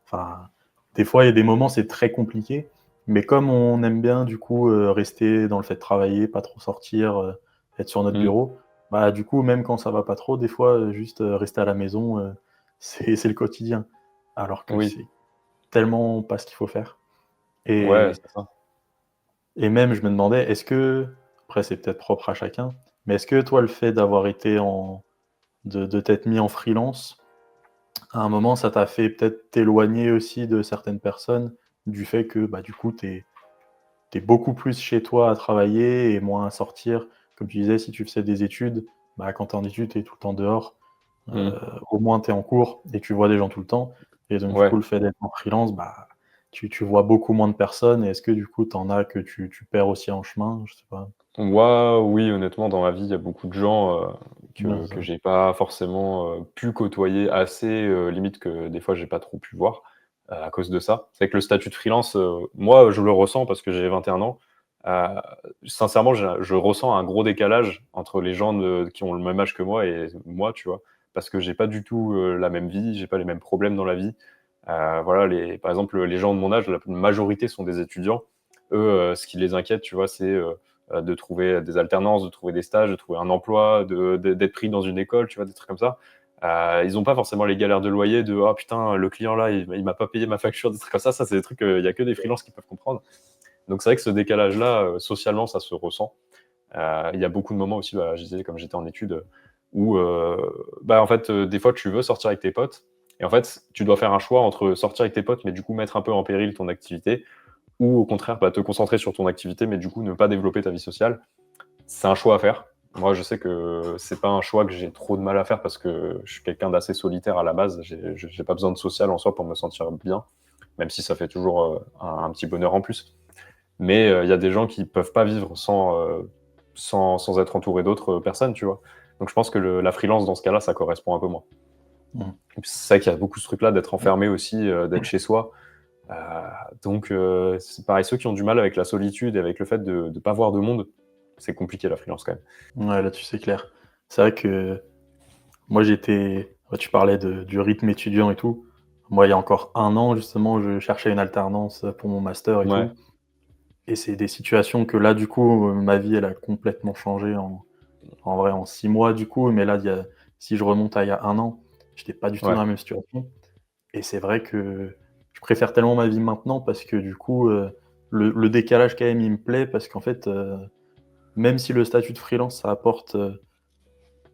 B: enfin, des fois, il y a des moments, c'est très compliqué, mais comme on aime bien du coup, rester dans le fait de travailler, pas trop sortir, être sur notre
C: Mmh.
B: bureau, bah, du coup, même quand ça va pas trop, des fois, juste, rester à la maison, c'est le quotidien. Alors que
C: Oui.
B: c'est tellement pas ce qu'il faut faire
C: Ouais,
B: et
C: c'est ça.
B: même je me demandais, est-ce que après c'est peut-être propre à chacun, mais est-ce que toi le fait d'avoir été de t'être mis en freelance, à un moment ça t'a fait peut-être t'éloigner aussi de certaines personnes, du fait que, bah, du coup tu es beaucoup plus chez toi à travailler et moins à sortir? Comme tu disais, si tu faisais des études, bah, quand tu es en études, tu es tout le temps dehors, heu,
C: Mmh.
B: au moins tu es en cours et tu vois des gens tout le temps et donc du coup,
C: Ouais.
B: le fait d'être en freelance, bah, tu vois beaucoup moins de personnes et est-ce que du coup, tu en as que tu perds aussi en chemin? Je sais pas.
C: Moi, oui, honnêtement, dans ma vie, il y a beaucoup de gens,
B: Ouais,
C: que
B: c'est
C: que
B: ça.
C: j'ai pas forcément, pu côtoyer assez, limite que des fois j'ai pas trop pu voir, à cause de ça. C'est vrai que le statut de freelance, moi, je le ressens parce que j'ai 21 ans. Heu, Sincèrement, je ressens un gros décalage entre les gens qui ont le même âge que moi et moi, tu vois? Parce que j'ai pas du tout, la même vie, j'ai pas les mêmes problèmes dans la vie. Voilà, par exemple, les gens de mon âge, la majorité sont des étudiants. Eux, ce qui les inquiète, tu vois, c'est, de trouver des alternances, de trouver des stages, de trouver un emploi, d'être pris dans une école, tu vois, des trucs comme ça. Ils n'ont pas forcément les galères de loyer, de oh putain, le client là, il m'a pas payé ma facture, des trucs comme ça. Ça, c'est des trucs, il y a que des freelances qui peuvent comprendre. Donc c'est vrai que ce décalage-là, socialement, ça se ressent. Il y a beaucoup de moments aussi, je disais, comme j'étais en études, où en fait, des fois, tu veux sortir avec tes potes, et en fait, tu dois faire un choix entre sortir avec tes potes, mais du coup mettre un peu en péril ton activité, ou au contraire, te concentrer sur ton activité, mais du coup ne pas développer ta vie sociale. C'est un choix à faire. Moi, je sais que c'est pas un choix que j'ai trop de mal à faire parce que je suis quelqu'un d'assez solitaire à la base. J'ai pas besoin de social en soi pour me sentir bien, même si ça fait toujours un petit bonheur en plus. Mais il y a des gens qui peuvent pas vivre sans être entouré d'autres personnes, tu vois. Donc je pense que la freelance, dans ce cas-là, ça correspond un peu moins. Et puis, c'est vrai qu'il y a beaucoup ce truc-là d'être enfermé aussi, d'être chez soi. Donc c'est pareil, ceux qui ont du mal avec la solitude et avec le fait de ne pas voir de monde, c'est compliqué la freelance quand même.
B: Ouais, là-dessus, c'est clair. C'est vrai que moi, tu parlais du rythme étudiant et tout. Moi, il y a encore 1 an, justement, je cherchais une alternance pour mon master et
C: Ouais,
B: tout. Et c'est des situations que là, du coup, ma vie, elle a complètement changé en vrai, en 6 mois, du coup. Mais là, si je remonte à il y a 1 an, j'étais pas du tout dans
C: ouais.
B: la même situation. Et c'est vrai que je préfère tellement ma vie maintenant parce que du coup, le décalage quand même, il me plaît parce qu'en fait, même si le statut de freelance, ça apporte,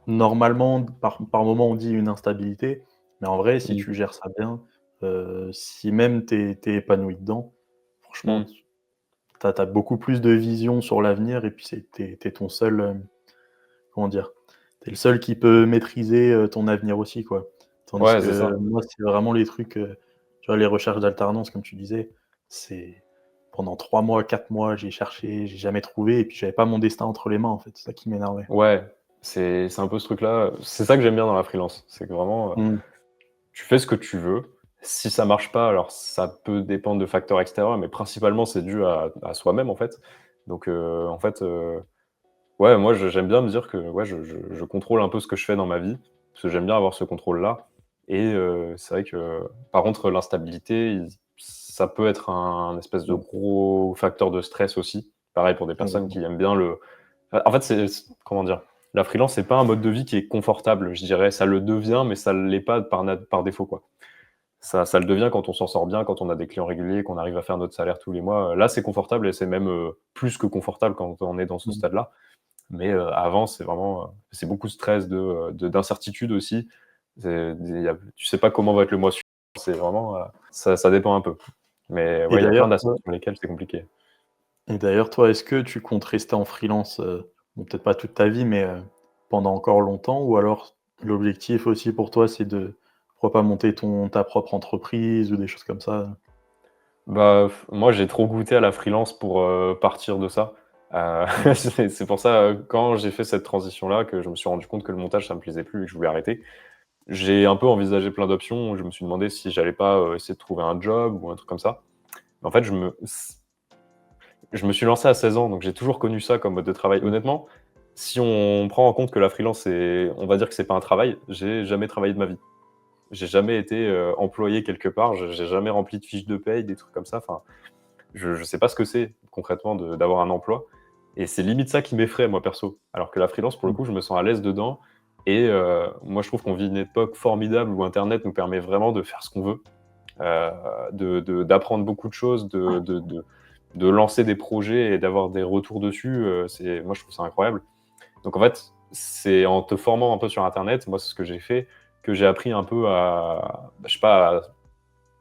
B: normalement, par moment, on dit une instabilité, mais en vrai, si
C: Mm.
B: tu gères ça bien, si même tu es épanoui dedans, franchement,
C: Mm.
B: tu as beaucoup plus de vision sur l'avenir et puis tu es ton seul, comment dire? Tu es le seul qui peut maîtriser, ton avenir aussi, quoi. Tandis
C: Ouais, c'est
B: que
C: ça.
B: moi, c'est vraiment les trucs, tu vois, les recherches d'alternance, comme tu disais, c'est pendant 3 mois, 4 mois, j'ai cherché, j'ai jamais trouvé et puis j'avais pas mon destin entre les mains, en fait. C'est ça qui m'énervait.
C: Ouais, c'est un peu ce truc-là. C'est ça que j'aime bien dans la freelance. C'est que vraiment,
B: Mmh.
C: tu fais ce que tu veux. Si ça marche pas, alors ça peut dépendre de facteurs extérieurs, mais principalement c'est dû à soi-même en fait. Donc en fait, ouais, moi j'aime bien me dire que ouais, je contrôle un peu ce que je fais dans ma vie, parce que j'aime bien avoir ce contrôle-là. Et c'est vrai que par contre l'instabilité, ça peut être un espèce de gros facteur de stress aussi. Pareil pour des personnes
B: Complètement.
C: qui aiment bien le en fait, comment dire? La freelance, c'est pas un mode de vie qui est confortable, je dirais. Ça le devient, mais ça l'est pas par défaut, quoi. Ça le devient quand on s'en sort bien, quand on a des clients réguliers, qu'on arrive à faire notre salaire tous les mois. Là, c'est confortable et c'est même, plus que confortable quand on est dans ce
B: Mmh.
C: stade-là. Mais, avant, c'est vraiment, c'est beaucoup de stress, d'incertitude aussi. Tu sais pas comment va être le mois suivant. C'est vraiment, ça dépend un peu. Mais
B: Et
C: ouais, il y a plein
B: d'ailleurs,
C: d'aspects
B: toi
C: sur lesquels c'est compliqué.
B: est-ce que tu comptes rester en freelance, bon, peut-être pas toute ta vie, mais, pendant encore longtemps? Ou alors l'objectif aussi pour toi, c'est de pourquoi pas monter ta propre entreprise ou des choses comme ça?
C: Bah, moi, j'ai trop goûté à la freelance pour, partir de ça.
B: Mmh.
C: C'est pour ça, quand j'ai fait cette transition-là, que je me suis rendu compte que le montage, ça me plaisait plus et que je voulais arrêter. J'ai un peu envisagé plein d'options. Je me suis demandé si j'allais pas, essayer de trouver un job ou un truc comme ça. En fait, je me suis lancé à 16 ans, donc j'ai toujours connu ça comme mode de travail.
B: Mmh.
C: Honnêtement, si on prend en compte que la freelance, on va dire que c'est pas un travail, j'ai jamais travaillé de ma vie. J'ai jamais été, employé quelque part, j'ai jamais rempli de fiches de paye, des trucs comme ça. Enfin, je sais pas ce que c'est concrètement d'avoir un emploi et c'est limite ça qui m'effraie moi perso. Alors que la freelance pour le
B: Mmh.
C: coup, je me sens à l'aise dedans et moi je trouve qu'on vit une époque formidable où internet nous permet vraiment de faire ce qu'on veut, heu, d'apprendre beaucoup de choses, de lancer des projets et d'avoir des retours dessus, moi je trouve ça incroyable. Donc en fait, c'est en te formant un peu sur internet, moi c'est ce que j'ai fait, que j'ai appris un peu je sais pas,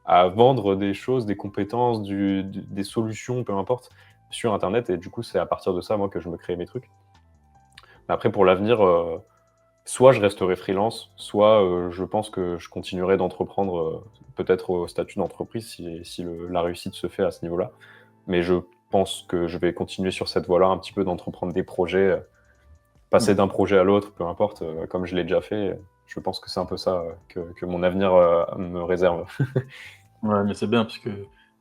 C: à vendre des choses, des compétences, des solutions, peu importe, sur internet et du coup, c'est à partir de ça, moi, que je me crée mes trucs. Mais après pour l'avenir, soit je resterai freelance, soit, je pense que je continuerai d'entreprendre, peut-être au statut d'entreprise si la réussite se fait à ce niveau-là. Mais je pense que je vais continuer sur cette voie-là, un petit peu d'entreprendre des projets, passer
B: Mmh.
C: d'un projet à l'autre, peu importe, comme je l'ai déjà fait, je pense que c'est un peu ça, que mon avenir, me réserve.
B: Ouais, mais c'est bien parce que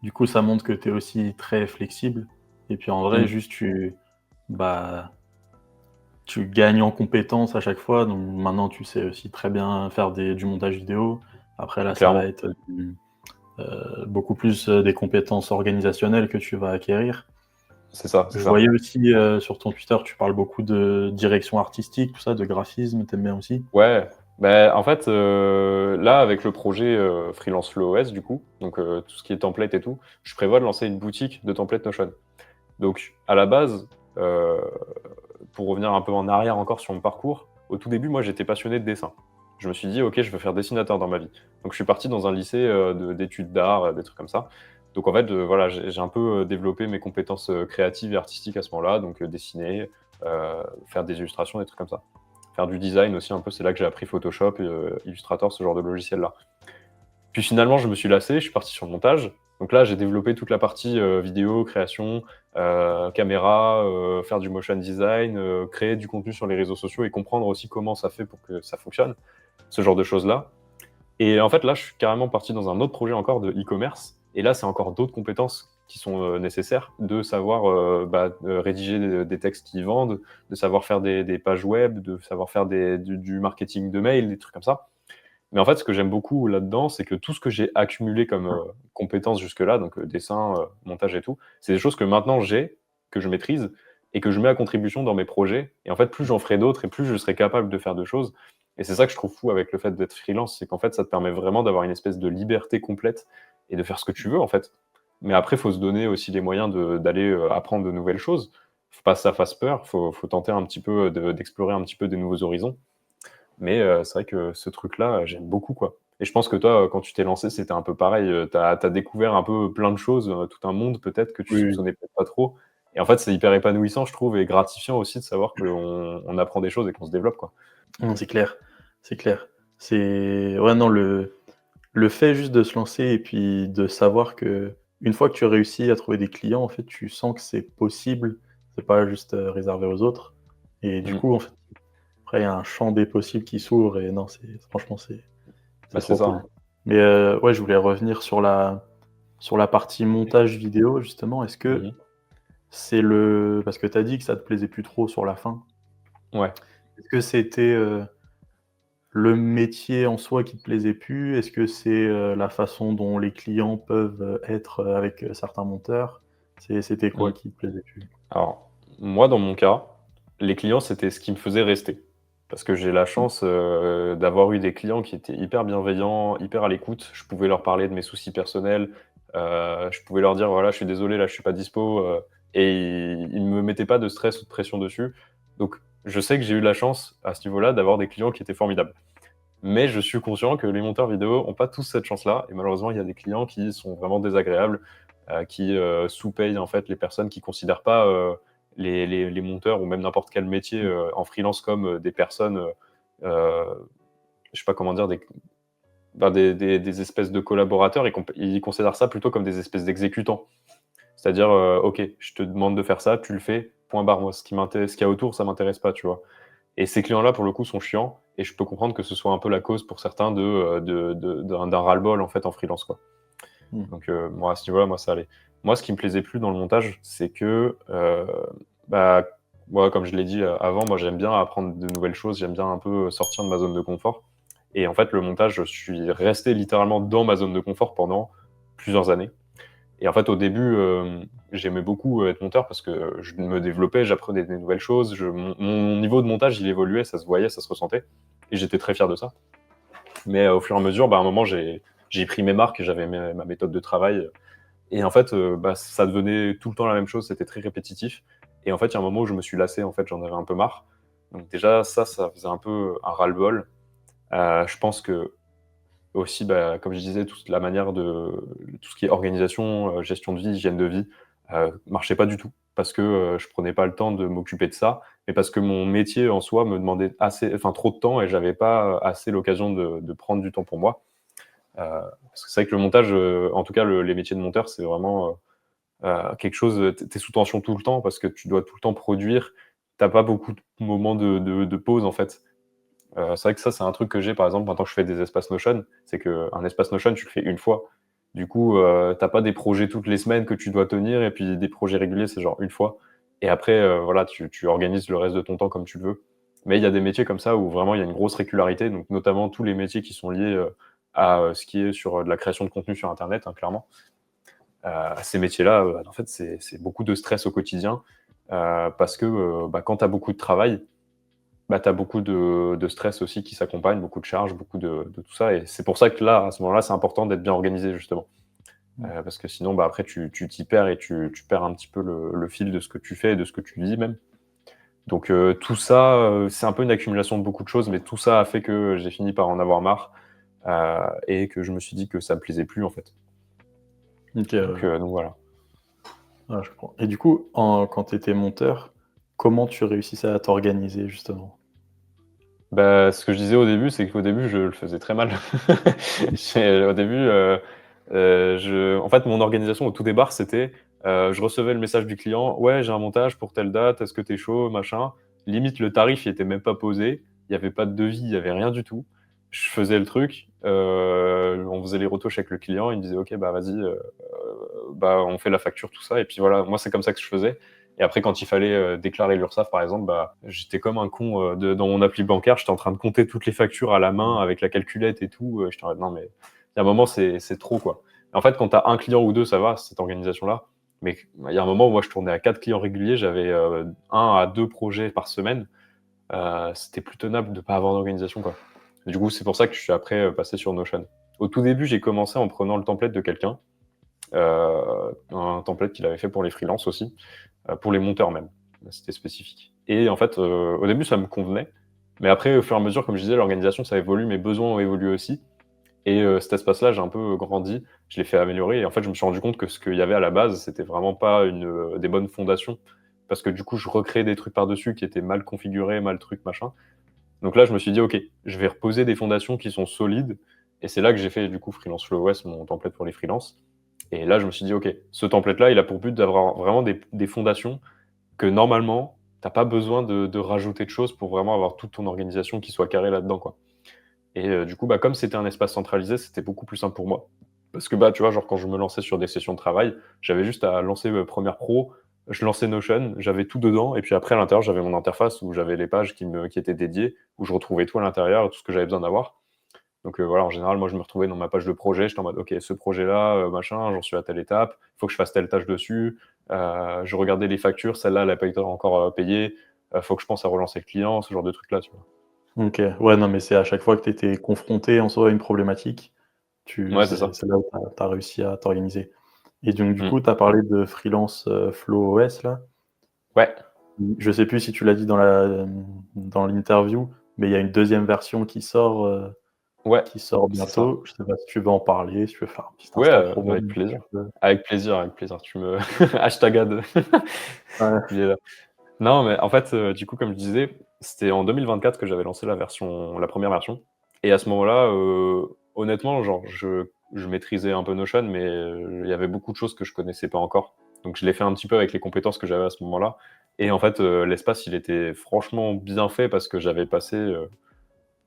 B: du coup, ça montre que tu es aussi très flexible et puis en vrai,
C: Mmh,
B: juste bah, tu gagnes en compétences à chaque fois, donc maintenant tu sais aussi très bien faire du montage vidéo. Après là, ça va
C: clairement.
B: être, beaucoup plus, des compétences organisationnelles que tu vas acquérir
C: C'est ça, c'est
B: Je
C: ça.
B: voyais aussi sur ton Twitter, tu parles beaucoup de direction artistique, tout ça, de graphisme, t'aimes bien aussi?
C: Ouais, bah, en fait, là, avec le projet Freelance Flow OS, du coup, donc tout ce qui est template et tout, je prévois de lancer une boutique de template Notion. Donc, à la base, euh, pour revenir un peu en arrière encore sur mon parcours, au tout début, moi, j'étais passionné de dessin. Je me suis dit, ok, je veux faire dessinateur dans ma vie. Donc, je suis parti dans un lycée d'études d'art, des trucs comme ça. Donc, en fait, voilà, j'ai un peu développé mes compétences créatives et artistiques à ce moment-là. Donc, dessiner, faire des illustrations, des trucs comme ça. Faire du design aussi un peu, c'est là que j'ai appris Photoshop, Illustrator, ce genre de logiciel-là. Puis finalement, je me suis lassé, je suis parti sur le montage. Donc là, j'ai développé toute la partie vidéo, création, caméra, faire du motion design, créer du contenu sur les réseaux sociaux et comprendre aussi comment ça fait pour que ça fonctionne, ce genre de choses-là. Et en fait, là, je suis carrément parti dans un autre projet encore de e-commerce. Et là, c'est encore d'autres compétences qui sont nécessaires, de savoir rédiger des textes qui vendent, de savoir faire des pages web, de savoir faire du marketing de mail, des trucs comme ça. Mais en fait, ce que j'aime beaucoup là-dedans, c'est que tout ce que j'ai accumulé comme compétences jusque-là, donc dessin, montage et tout, c'est des choses que maintenant j'ai, que je maîtrise et que je mets à contribution dans mes projets. Et en fait, plus j'en ferai d'autres et plus je serai capable de faire de choses. Et c'est ça que je trouve fou avec le fait d'être freelance, c'est qu'en fait, ça te permet vraiment d'avoir une espèce de liberté complète et de faire ce que tu veux, en fait. Mais après, il faut se donner aussi les moyens d'aller apprendre de nouvelles choses. Faut pas que ça fasse peur, faut tenter un petit peu d'explorer un petit peu des nouveaux horizons. Mais c'est vrai que ce truc-là, j'aime beaucoup, quoi. Et je pense que toi, quand tu t'es lancé, c'était un peu pareil. Tu as découvert un peu plein de choses, tout un monde peut-être que tu
B: Oui,
C: soupçonnais peut-être pas trop. Et en fait, c'est hyper épanouissant, je trouve, et gratifiant aussi de savoir qu'on apprend des choses et qu'on se développe, quoi.
B: non, c'est clair, c'est clair. C'est ouais, non, le fait juste de se lancer et puis de savoir que une fois que tu réussis à trouver des clients, en fait, tu sens que c'est possible, c'est pas juste réservé aux autres. Et du
C: Mm.
B: coup, en fait, après, il y a un champ des possibles qui s'ouvre et non, franchement, c'est
C: Bah, c'est
B: trop
C: ça,
B: cool.
C: hein.
B: Mais ouais, je voulais revenir sur la partie montage vidéo, justement. Est-ce que
C: Mhm.
B: c'est le. Parce que tu as dit que ça te plaisait plus trop sur la fin.
C: Ouais.
B: Est-ce que c'était le métier en soi qui te plaisait plus? Est-ce que c'est la façon dont les clients peuvent être avec certains monteurs? C'était quoi
C: Mm.
B: qui te plaisait plus?
C: Alors, moi, dans mon cas, les clients, c'était ce qui me faisait rester. Parce que j'ai la chance d'avoir eu des clients qui étaient hyper bienveillants, hyper à l'écoute. Je pouvais leur parler de mes soucis personnels. Je pouvais leur dire, voilà, je suis désolé, là, je suis pas dispo. Et ils ne me mettaient pas de stress ou de pression dessus. Donc, je sais que j'ai eu la chance, à ce niveau-là, d'avoir des clients qui étaient formidables. Mais je suis conscient que les monteurs vidéo n'ont pas tous cette chance-là. Et malheureusement, il y a des clients qui sont vraiment désagréables, qui sous-payent en fait les personnes qui ne considèrent pas les monteurs ou même n'importe quel métier en freelance comme des personnes, euh, je sais pas comment dire, des espèces de collaborateurs. Ils considèrent ça plutôt comme des espèces d'exécutants. C'est-à-dire, ok, je te demande de faire ça, tu le fais, point barre. Moi, ce qu'il y a autour, ça m'intéresse pas, tu vois. Et ces clients-là, pour le coup, sont chiants. Et je peux comprendre que ce soit un peu la cause pour certains d'un ras-le-bol en fait en freelance, quoi.
B: Hmm.
C: Donc moi, à ce niveau-là, moi, ça allait. Moi, ce qui me plaisait plus dans le montage, c'est que, bah, moi, comme je l'ai dit avant, moi, j'aime bien apprendre de nouvelles choses, j'aime bien un peu sortir de ma zone de confort. Et en fait, le montage, je suis resté littéralement dans ma zone de confort pendant plusieurs années. Et en fait, au début, j'aimais beaucoup être monteur parce que je me développais, j'apprenais des nouvelles choses. Mon niveau de montage, il évoluait, ça se voyait, ça se ressentait. Et j'étais très fier de ça. Mais au fur et à mesure, bah, à un moment, j'ai pris mes marques, j'avais ma méthode de travail. Et en fait, bah, ça devenait tout le temps la même chose, c'était très répétitif. Et en fait, il y a un moment où je me suis lassé, en fait, j'en avais un peu marre. Donc déjà, ça faisait un peu un ras-le-bol. Je pense que aussi, bah, comme je disais, toute la manière de tout ce qui est organisation, gestion de vie, hygiène de vie, marchait pas du tout parce que je prenais pas le temps de m'occuper de ça, mais parce que mon métier en soi me demandait trop de temps et j'avais pas assez l'occasion de prendre du temps pour moi. Parce que c'est vrai que le montage, en tout cas les métiers de monteur, c'est vraiment quelque chose. T'es sous tension tout le temps parce que tu dois tout le temps produire. T'as pas beaucoup de moments de pause en fait. C'est vrai que ça, c'est un truc que j'ai, par exemple, maintenant que je fais des espaces Notion, c'est qu'un espace Notion, tu le fais une fois. Du coup, t'as pas des projets toutes les semaines que tu dois tenir, et puis des projets réguliers, c'est genre une fois. Et après, voilà, tu organises le reste de ton temps comme tu le veux. Mais il y a des métiers comme ça où vraiment il y a une grosse régularité, donc notamment tous les métiers qui sont liés à ce qui est sur de la création de contenu sur Internet, hein, clairement. Ces métiers-là, en fait, c'est beaucoup de stress au quotidien parce que quand tu as beaucoup de travail, tu as beaucoup de stress aussi qui s'accompagne, beaucoup de charges, beaucoup de tout ça. Et c'est pour ça que là, à ce moment-là, c'est important d'être bien organisé, justement. Parce que sinon, après, tu t'y perds et tu perds un petit peu le fil de ce que tu fais et de ce que tu dis même. Donc tout ça, c'est un peu une accumulation de beaucoup de choses, mais tout ça a fait que j'ai fini par en avoir marre et que je me suis dit que ça me plaisait plus, en fait.
B: Ok,
C: Donc voilà.
B: je comprends. Et du coup, quand tu étais monteur, comment tu réussissais à t'organiser, justement?
C: Ce que je disais au début, c'est qu'au début, je le faisais très mal. Au début, en fait, mon organisation au tout départ, c'était, je recevais le message du client: «Ouais, j'ai un montage pour telle date, est-ce que tu es chaud?» machin. Limite, le tarif, il était même pas posé. Il y avait pas de devis, il y avait rien du tout. Je faisais le truc, on faisait les retouches avec le client, il me disait: «OK, vas-y, on fait la facture», tout ça et puis voilà. Moi, c'est comme ça que je faisais et après, quand il fallait déclarer l'URSSAF, par exemple, j'étais comme un con dans mon appli bancaire. J'étais en train de compter toutes les factures à la main avec la calculette et tout. J'étais en mode, non, mais il y a un moment, c'est trop, quoi. Et en fait, quand tu as un client ou deux, ça va, cette organisation-là. Mais il y a un moment où moi, je tournais à 4 clients réguliers. J'avais 1 à 2 projets par semaine. C'était plus tenable de pas avoir d'organisation, quoi. Du coup, c'est pour ça que je suis après passé sur Notion. Au tout début, j'ai commencé en prenant le template de quelqu'un. Un template qu'il avait fait pour les freelances aussi. Pour les monteurs même. C'était spécifique. Et en fait, au début, ça me convenait. Mais après, au fur et à mesure, comme je disais, l'organisation, ça évolue, mes besoins ont évolué aussi. Et cet espace-là, j'ai un peu grandi, je l'ai fait améliorer. Et en fait, je me suis rendu compte que ce qu'il y avait à la base, c'était vraiment pas des bonnes fondations. Parce que du coup, je recréais des trucs par-dessus qui étaient mal configurés, mal trucs, machin. Donc là, je me suis dit, OK, je vais reposer des fondations qui sont solides. Et c'est là que j'ai fait, du coup, Freelance Flow OS, mon template pour les freelances. Et là, je me suis dit, OK, ce template-là, il a pour but d'avoir vraiment des fondations que normalement, tu as pas besoin de rajouter de choses pour vraiment avoir toute ton organisation qui soit carrée là-dedans, quoi. Et du coup, comme c'était un espace centralisé, c'était beaucoup plus simple pour moi. Parce que, tu vois, genre quand je me lançais sur des sessions de travail, j'avais juste à lancer Premiere Pro, je lançais Notion, j'avais tout dedans et puis après à l'intérieur, j'avais mon interface où j'avais les pages qui étaient dédiées, où je retrouvais tout à l'intérieur, tout ce que j'avais besoin d'avoir. Donc voilà, en général, moi je me retrouvais dans ma page de projet, j'étais en mode: «OK, ce projet-là, machin, j'en suis à telle étape, il faut que je fasse telle tâche dessus». Je regardais les factures, celle-là, elle a pas été encore payée, faut que je pense à relancer le client, ce genre de trucs-là, tu vois?
B: OK. Ouais, non, mais c'est à chaque fois que tu étais confronté en soi à une problématique,
C: Ouais, c'est ça.
B: c'est là où tu as réussi à t'organiser. Et donc du
C: Mmh.
B: coup, tu as parlé de freelance, Flow OS là.
C: Ouais,
B: Je sais plus si tu l'as dit dans l'interview, mais il y a une deuxième version
C: ouais,
B: qui sort
C: c'est ça.
B: bientôt. Je sais pas si tu veux en parler, si tu veux faire un petit
C: Ouais,
B: instant promo,
C: avec plaisir.
B: tu peux.
C: Avec plaisir, avec plaisir. Tu me hashtag ad.
B: Ouais,
C: Il est là. Non, mais en fait, du coup, comme je disais, c'était en 2024 que j'avais lancé la première version et à ce moment-là, honnêtement, genre, je maîtrisais un peu Notion, mais il y avait beaucoup de choses que je connaissais pas encore. Donc je l'ai fait un petit peu avec les compétences que j'avais à ce moment-là et en fait, l'espace, il était franchement bien fait parce que j'avais passé,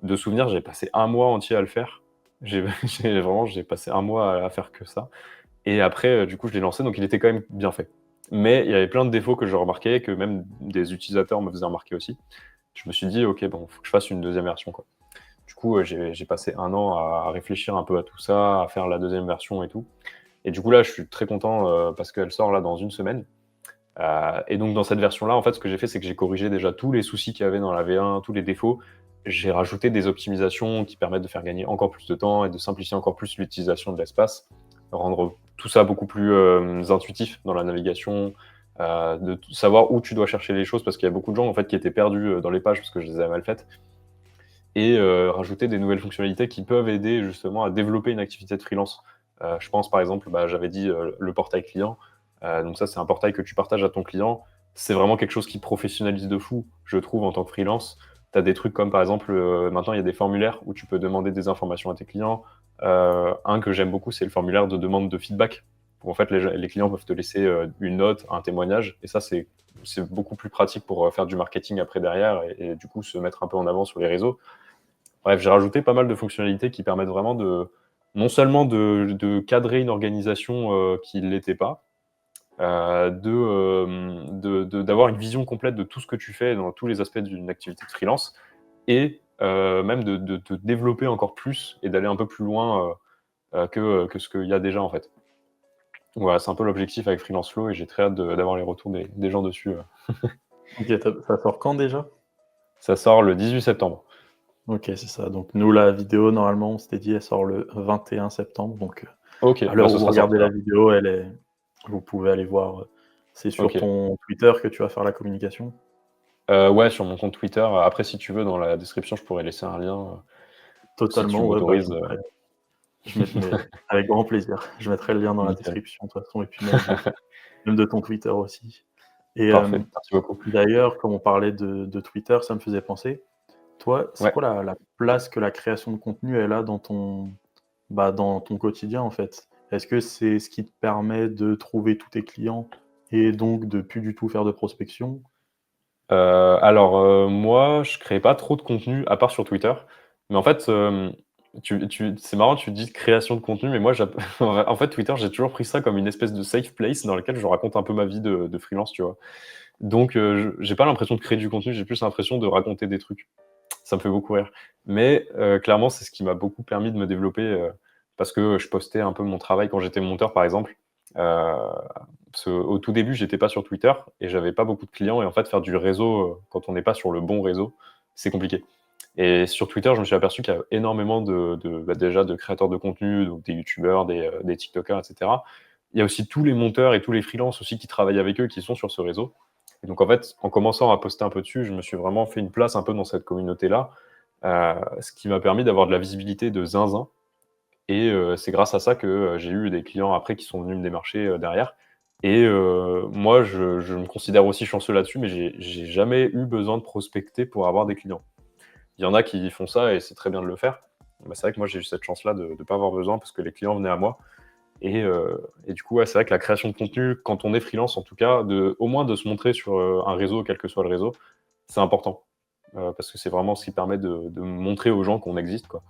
C: de souvenir, j'ai passé 1 mois entier à le faire. J'ai passé 1 mois à faire que ça et après, du coup, je l'ai lancé, donc il était quand même bien fait. Mais il y avait plein de défauts que je remarquais, que même des utilisateurs me faisaient remarquer aussi. Je me suis dit: «OK, bon, faut que je fasse une deuxième version, quoi». Du coup, j'ai passé 1 an à réfléchir un peu à tout ça, à faire la deuxième version et tout. Et du coup, là, je suis très content, parce qu'elle sort là dans une semaine. Et donc dans cette version-là, en fait, ce que j'ai fait, c'est que j'ai corrigé déjà tous les soucis qu'il y avait dans la V1, tous les défauts. J'ai rajouté des optimisations qui permettent de faire gagner encore plus de temps et de simplifier encore plus l'utilisation de l'espace, rendre tout ça beaucoup plus intuitif dans la navigation, savoir où tu dois chercher les choses parce qu'il y a beaucoup de gens en fait qui étaient perdus dans les pages parce que je les avais mal faites et rajouter des nouvelles fonctionnalités qui peuvent aider justement à développer une activité de freelance. Je pense par exemple, j'avais dit le portail client. Donc ça, c'est un portail que tu partages à ton client. C'est vraiment quelque chose qui professionnalise de fou, je trouve, en tant que freelance. Tu as des trucs comme par exemple, maintenant, il y a des formulaires où tu peux demander des informations à tes clients. Un que j'aime beaucoup, c'est le formulaire de demande de feedback. Où en fait, les clients peuvent te laisser une note, un témoignage. Et ça, c'est beaucoup plus pratique pour faire du marketing après derrière et du coup se mettre un peu en avant sur les réseaux. Bref, j'ai rajouté pas mal de fonctionnalités qui permettent vraiment non seulement de cadrer une organisation qui ne l'était pas, d'avoir une vision complète de tout ce que tu fais dans tous les aspects d'une activité de freelance et même de te développer encore plus et d'aller un peu plus loin que ce qu'il y a déjà en fait. Ouais, c'est un peu l'objectif avec Freelance Flow et j'ai très hâte d'avoir les retours des gens dessus.
B: Ok, ça sort quand déjà?
C: Ça sort le 18 septembre.
B: Ok, c'est ça. Donc nous, la vidéo, normalement, on s'était dit, elle sort le 21 septembre. Donc
C: Ok,
B: à
C: bah
B: l'heure
C: ce
B: où vous
C: sera sorti
B: regardez la
C: là.
B: vidéo, vous pouvez aller voir. C'est sur
C: Ok.
B: ton Twitter que tu vas faire la communication?
C: Ouais, sur mon compte Twitter. Après, si tu veux, dans la description, je pourrais laisser un lien, si tu
B: Totalement, ouais, bah,
C: m'autorises.
B: mais avec grand plaisir. Je mettrai le lien dans la
C: Nickel.
B: description de toute façon, et puis même de ton Twitter aussi. Et
C: Parfait, merci beaucoup.
B: d'ailleurs, comme on parlait de Twitter, ça me faisait penser. Toi, c'est
C: Ouais.
B: quoi la place que la création de contenu elle a dans ton quotidien, en fait? Est-ce que c'est ce qui te permet de trouver tous tes clients et donc de plus du tout faire de prospection?
C: Alors, moi, je crée pas trop de contenu, à part sur Twitter. Mais en fait, c'est marrant, tu dis création de contenu, mais moi, en fait, Twitter, j'ai toujours pris ça comme une espèce de safe place dans lequel je raconte un peu ma vie de freelance, tu vois? Donc, j'ai pas l'impression de créer du contenu, j'ai plus l'impression de raconter des trucs. Ça me fait beaucoup rire. Mais, clairement, c'est ce qui m'a beaucoup permis de me développer, parce que je postais un peu mon travail quand j'étais monteur, par exemple. Parce qu'au tout début, j'étais pas sur Twitter et j'avais pas beaucoup de clients et en fait, faire du réseau, quand on n'est pas sur le bon réseau, c'est compliqué. Et sur Twitter, je me suis aperçu qu'il y a énormément déjà de créateurs de contenu, donc des youtubeurs, des tiktokers, et cetera. Il y a aussi tous les monteurs et tous les freelances aussi qui travaillent avec eux, qui sont sur ce réseau. Et donc en fait, en commençant à poster un peu dessus, je me suis vraiment fait une place un peu dans cette communauté-là, ce qui m'a permis d'avoir de la visibilité de zinzin. Et c'est grâce à ça que, j'ai eu des clients après qui sont venus me démarcher, derrière. Et moi, je me considère aussi chanceux là-dessus, mais j'ai jamais eu besoin de prospecter pour avoir des clients. Il y en a qui font ça et c'est très bien de le faire. Bah, c'est vrai que moi, j'ai eu cette chance-là de ne pas avoir besoin parce que les clients venaient à moi. Et du coup, ouais, c'est vrai que la création de contenu, quand on est freelance en tout cas, au moins de se montrer sur, un réseau, quel que soit le réseau, c'est important. Parce que c'est vraiment ce qui permet de montrer aux gens qu'on existe, quoi.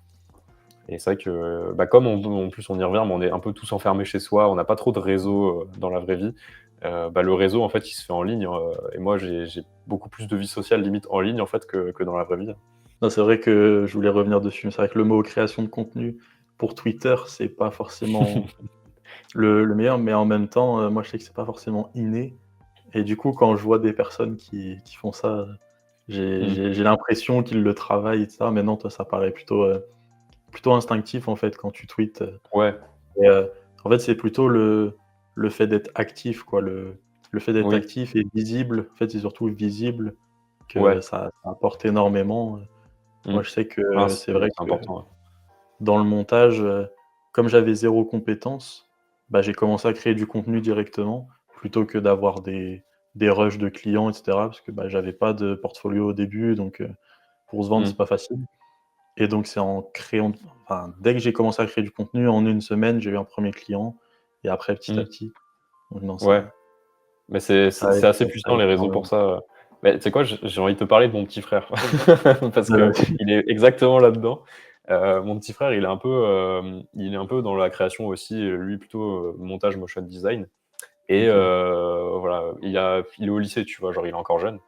C: Et c'est vrai que, bah, comme en plus on y revient, mais on est un peu tous enfermés chez soi, on n'a pas trop de réseau, dans la vraie vie. Bah, le réseau, en fait, il se fait en ligne, et moi, j'ai beaucoup plus de vie sociale limite en ligne, en fait, que dans la vraie vie.
B: Non, c'est vrai que je voulais revenir dessus. C'est vrai que le mot création de contenu pour Twitter, c'est pas forcément le meilleur, mais en même temps, moi, je sais que c'est pas forcément inné. Et du coup, quand je vois des personnes qui font ça,
C: Mmh.
B: j'ai l'impression qu'ils le travaillent et cetera. Mais non, toi, ça paraît plutôt instinctif, en fait, quand tu tweets.
C: Ouais,
B: Et en fait, c'est plutôt le fait d'être actif, quoi. Le fait d'être
C: oui,
B: actif et visible, en fait, c'est surtout visible que
C: ouais.
B: ça apporte énormément.
C: Mmh.
B: Moi, je sais
C: Ah,
B: que c'est vrai
C: c'est
B: que
C: important, ouais.
B: dans le montage, comme j'avais zéro compétence, bah, j'ai commencé à créer du contenu directement, plutôt que d'avoir des rushs de clients et cetera. Parce que, bah, j'avais pas de portfolio au début, donc pour se vendre,
C: Mmh.
B: c'est pas facile. Et donc c'est en créant enfin, dès que j'ai commencé à créer du contenu, en une semaine, j'ai eu un premier client et après petit à
C: Mmh.
B: petit. Donc non,
C: Ouais. Mais c'est
B: ça
C: c'est c'est
B: aide
C: assez
B: ça
C: puissant
B: aide
C: les réseaux pour
B: énormément.
C: ça. Mais tu sais quoi? J'ai envie de te parler de mon petit frère parce
B: Ouais,
C: que
B: ouais.
C: il est exactement là-dedans. Mon petit frère, il est un peu dans la création aussi, lui plutôt, montage motion design et
B: OK.
C: voilà, il est au lycée, tu vois? Genre il est encore jeune,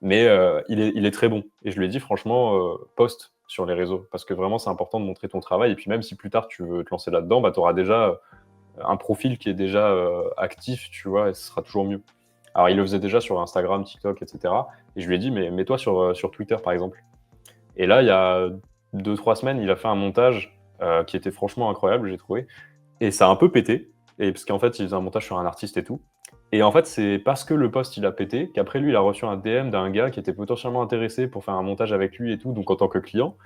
C: mais il est très bon et je lui ai dit franchement, poste sur les réseaux parce que vraiment c'est important de montrer ton travail et puis même si plus tard tu veux te lancer là-dedans, bah, tu auras déjà, un profil qui est déjà, actif, tu vois? Et ce sera toujours mieux. Alors, il le faisait déjà sur Instagram, TikTok, et cetera. Et je lui ai dit: «Mais mets-toi sur Twitter, par exemple». Et là, il y a 2-3 semaines, il a fait un montage, qui était franchement incroyable, j'ai trouvé. Et ça a un peu pété, et parce qu'en fait, il faisait un montage sur un artiste et tout. Et en fait, c'est parce que le post, il a pété, qu'après lui, il a reçu un DM d'un gars qui était potentiellement intéressé pour faire un montage avec lui et tout, donc en tant que client.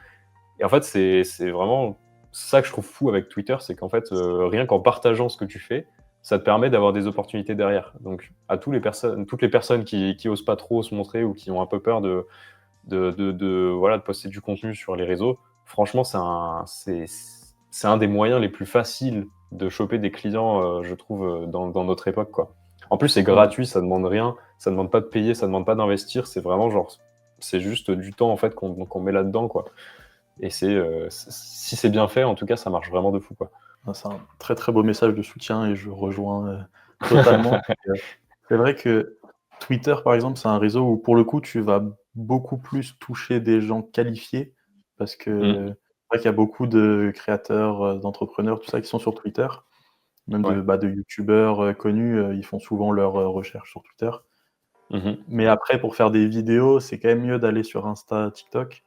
C: Et en fait, c'est vraiment ça que je trouve fou avec Twitter, c'est qu'en fait, rien qu'en partageant ce que tu fais, ça te permet d'avoir des opportunités derrière. Donc à toutes les personnes qui osent pas trop se montrer ou qui ont un peu peur voilà, de poster du contenu sur les réseaux, franchement, c'est un des moyens les plus faciles de choper des clients, je trouve, dans notre époque, quoi. En plus, c'est
B: Ouais.
C: gratuit, ça demande rien, ça demande pas de payer, ça demande pas d'investir, c'est vraiment genre c'est juste du temps, en fait, qu'on met là-dedans, quoi. Et si c'est bien fait, en tout cas, ça marche vraiment de fou, quoi.
B: Ah, c'est un très, très beau message de soutien et je rejoins, totalement. C'est vrai que Twitter, par exemple, c'est un réseau où pour le coup, tu vas beaucoup plus toucher des gens qualifiés parce
C: Mmh.
B: que c'est vrai qu'il y a beaucoup de créateurs, d'entrepreneurs, tout ça, qui sont sur Twitter. même
C: Ouais.
B: de youtubeurs connus, ils font souvent leurs recherches sur Twitter.
C: Mmh.
B: Mais après, pour faire des vidéos, c'est quand même mieux d'aller sur Insta, TikTok.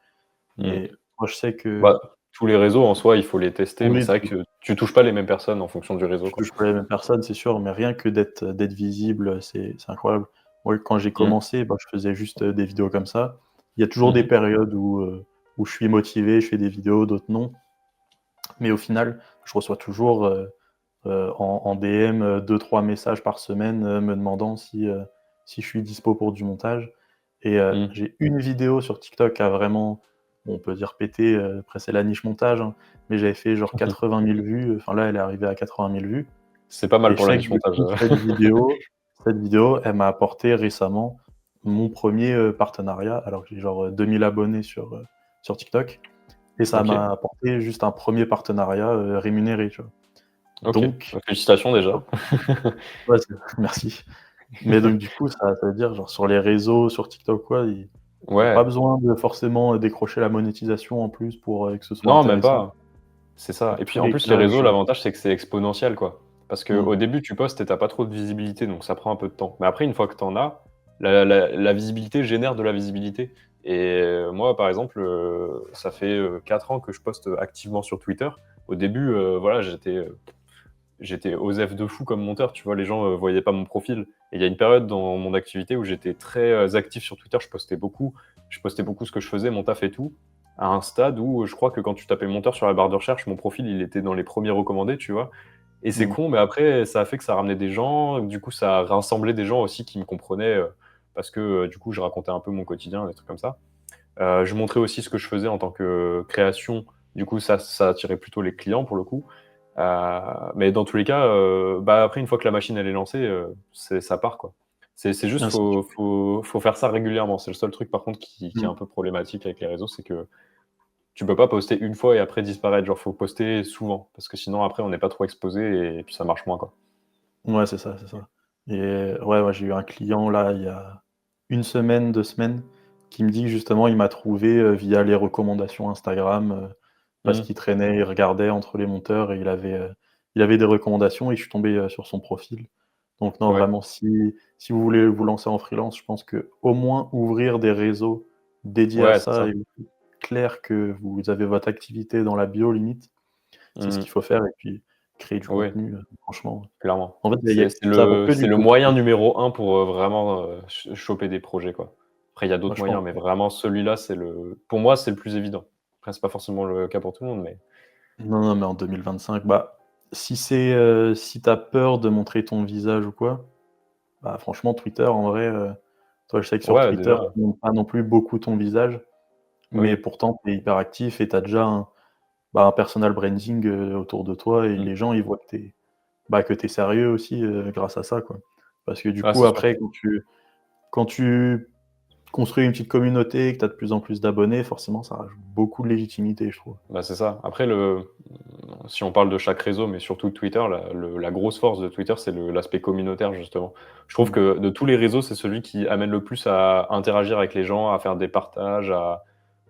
C: Mmh.
B: Mais moi, je sais que
C: Bah, tous les réseaux en soi, il faut les tester, mais
B: oui,
C: c'est vrai que tu touches pas les mêmes personnes en fonction du réseau,
B: tu
C: quoi.
B: touches pas les mêmes personnes, c'est sûr, mais rien que d'être visible, c'est incroyable. Moi, quand j'ai
C: Mmh.
B: commencé, bah, je faisais juste, des vidéos comme ça. Il y a toujours des
C: Mmh.
B: périodes où je suis motivé, je fais des vidéos, d'autres non. Mais au final, je reçois toujours, en DM, 2-3 messages par semaine, me demandant si je suis dispo pour du montage et
C: Mmh.
B: j'ai une vidéo sur TikTok qui a vraiment, on peut dire pété, après c'est la niche montage, hein, mais j'avais fait genre 80 000 vues, enfin là, elle est arrivée à 80 000 vues
C: C'est pas mal
B: et
C: pour
B: je
C: la
B: sais que
C: niche
B: du
C: montage,
B: coup cette vidéo, elle m'a apporté récemment mon 1er, partenariat alors que j'ai genre, 2 000 abonnés sur TikTok et ça
C: OK,
B: m'a apporté juste un 1er partenariat, rémunéré, tu vois?
C: OK.
B: Donc
C: Bah, félicitations déjà.
B: ouais, c'est merci. Mais donc du coup, ça veut dire genre sur les réseaux, sur TikTok quoi, il y a pas
C: Ouais,
B: besoin de forcément, décrocher la monétisation en plus pour, que ce soit
C: non, même
B: intéressant.
C: pas. C'est ça.
B: Donc
C: Et puis
B: tout
C: en plus, les réseaux,
B: réglage,
C: l'avantage, c'est que c'est exponentiel, quoi. Parce
B: mmh,
C: qu'au début, tu postes et tu pas trop de visibilité, donc ça prend un peu de temps. Mais après, une fois que tu en as, la visibilité génère de la visibilité. Et moi, par exemple, ça fait 4 ans que je poste activement sur Twitter. Au début, voilà, j'étais osef de fou comme monteur, tu vois? Les gens voyaient pas mon profil. Et il y a une période dans mon activité où j'étais très actif sur Twitter, je postais beaucoup ce que je faisais, mon taf et tout, à un stade où je crois que quand tu tapais monteur sur la barre de recherche, mon profil, il était dans les premiers recommandés, tu vois? Et c'est
B: mmh,
C: con, mais après, ça a fait que ça ramenait des gens, du coup, ça a rassemblé des gens aussi qui me comprenaient, parce que, du coup, je racontais un peu mon quotidien, des trucs comme ça. Je montrais aussi ce que je faisais en tant que création, du coup, ça attirait plutôt les clients, pour le coup. Mais dans tous les cas, bah, après une fois que la machine elle est lancée, ça part quoi. C'est juste
B: ah c'est
C: faut faire ça régulièrement. C'est le seul truc par contre qui est
B: mmh.
C: un peu problématique avec les réseaux, c'est que tu peux pas poster une fois et après disparaître. Genre faut poster souvent parce que sinon après on n'est pas trop exposé et puis ça marche moins quoi.
B: Ouais, c'est ça, c'est ça. Et ouais, j'ai eu un client là, il y a une semaine, 2 semaines, qui me dit que justement il m'a trouvé, via les recommandations Instagram, parce
C: Mmh.
B: qu'il traînait, il regardait entre les monteurs et il avait des recommandations et je suis tombé, sur son profil. Donc non,
C: Ouais,
B: vraiment, si vous voulez vous lancer en freelance, je pense qu'au moins ouvrir des réseaux dédiés à
C: ouais, c'est
B: ça
C: ça.
B: et clair que vous avez votre activité dans la bio limite, c'est ce
C: Mmh.
B: qu'il faut faire et puis créer du
C: Oui,
B: contenu, franchement.
C: clairement.
B: En fait, il y a
C: C'est
B: ça vaut que
C: c'est
B: du
C: le
B: positif.
C: moyen numéro un pour, vraiment, choper des projets quoi. Après il y a
B: Moi,
C: d'autres
B: je pense
C: moyens, mais vraiment celui-là, pour moi, c'est le plus évident. Après c'est pas forcément le cas pour tout le monde, mais
B: non, non, mais en 2025, bah, si tu as peur de montrer ton visage ou quoi, bah, franchement, Twitter, en vrai, toi, je sais que sur
C: ouais,
B: Twitter,
C: déjà,
B: tu montres pas non plus beaucoup ton visage, mais
C: oui.
B: pourtant, tu es hyper actif et tu as déjà un personal branding, autour de toi et
C: Mmh.
B: les gens, ils voient que tu es sérieux aussi, grâce à ça, quoi. Parce que du
C: Ouais,
B: coup,
C: c'est sûr.
B: après, quand tu construis une petite communauté et que tu as de plus en plus d'abonnés, forcément, ça rajoute beaucoup de légitimité, je trouve.
C: Bah, c'est ça. Après si on parle de chaque réseau, mais surtout de Twitter, la grosse force de Twitter, c'est l'aspect communautaire, justement. Je trouve
B: Mmh.
C: que de tous les réseaux, c'est celui qui amène le plus à interagir avec les gens, à faire des partages,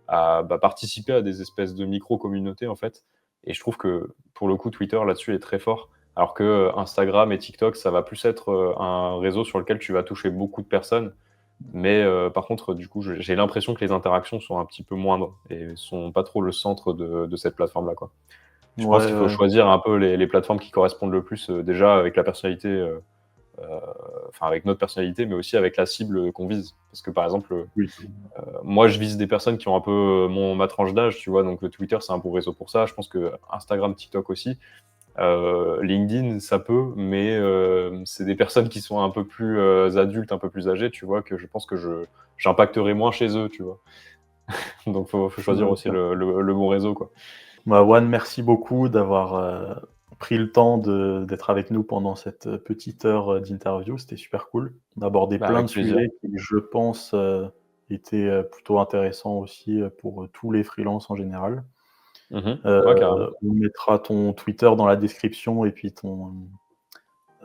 C: bah, participer à des espèces de micro-communautés, en fait. Et je trouve que, pour le coup, Twitter, là-dessus, est très fort. Alors que Instagram et TikTok, ça va plus être un réseau sur lequel tu vas toucher beaucoup de personnes. Mais par contre, du coup, j'ai l'impression que les interactions sont un petit peu moindres et sont pas trop le centre de cette plateforme-là, quoi. Je pense
B: Ouais,
C: qu'il faut
B: ouais.
C: choisir un peu les plateformes qui correspondent le plus, déjà avec la personnalité, heu, enfin avec notre personnalité, mais aussi avec la cible, qu'on vise. Parce que, par exemple,
B: Oui.
C: moi, je vise des personnes qui ont un peu, ma tranche d'âge, tu vois? Donc Twitter, c'est un bon réseau pour ça. Je pense que Instagram, TikTok aussi. LinkedIn, ça peut, mais c'est des personnes qui sont un peu plus, adultes, un peu plus âgées, tu vois? Que je pense que j'impacterai moins chez eux, tu vois? Donc faut choisir
B: Ouais,
C: aussi le bon réseau, quoi.
B: bah, Juan, merci beaucoup d'avoir, pris le temps d'être avec nous pendant cette, petite heure, d'interview. C'était super cool. On a abordé
C: Bah,
B: plein de
C: avec plaisir.
B: sujets qui, je pense, étaient, plutôt intéressants aussi, pour, tous les freelances en général.
C: Mmh.
B: Heu,
C: Ouais, carrément.
B: on mettra ton Twitter dans la description et puis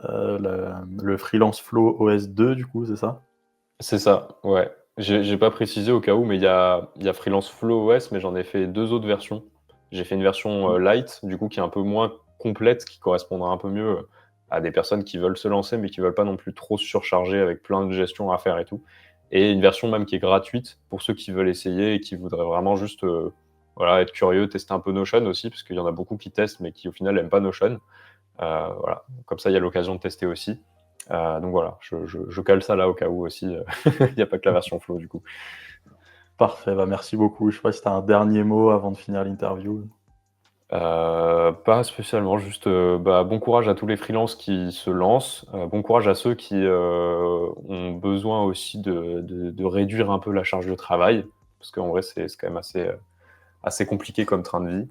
B: le Freelance Flow OS 2 du coup, c'est ça?
C: C'est ça, ouais. J'ai pas précisé au cas où, mais il y a Freelance Flow OS, mais j'en ai fait 2 autres versions. J'ai fait une version,
B: Mmh.
C: light, du coup, qui est un peu moins complète qui correspondra un peu mieux à des personnes qui veulent se lancer, mais qui veulent pas non plus trop se surcharger avec plein de gestion à faire et tout. Et une version même qui est gratuite pour ceux qui veulent essayer et qui voudraient vraiment juste voilà, être curieux, tester un peu Notion aussi, parce qu'il y en a beaucoup qui testent, mais qui au final n'aiment pas Notion. Voilà. Comme ça, il y a l'occasion de tester aussi. Donc voilà, je cale ça là au cas où aussi. Il n'y a pas que la version Flow du coup.
B: Parfait, bah merci beaucoup. Je sais pas si tu as un dernier mot avant de finir l'interview.
C: Pas spécialement, juste bon courage à tous les freelances qui se lancent, bon courage à ceux qui ont besoin aussi de réduire un peu la charge de travail, parce qu'en vrai c'est quand même assez compliqué comme train de vie,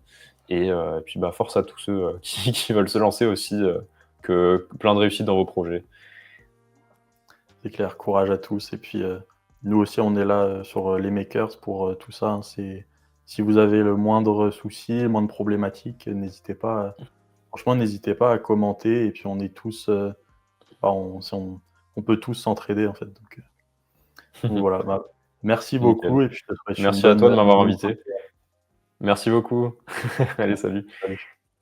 C: et puis force à tous ceux qui veulent se lancer aussi, que plein de réussite dans vos projets.
B: C'est clair, courage à tous. Et puis, nous aussi, on est là sur les makers pour tout ça. Hein. Si vous avez le moindre souci, le moindre problématique, n'hésitez pas. Franchement, n'hésitez pas à commenter. Et puis, on est tous, on peut tous s'entraider en fait. Donc voilà. Bah, merci beaucoup.
C: Nickel.
B: Et puis, je te souhaite
C: Merci à toi de m'avoir invité. Merci beaucoup. Allez, salut.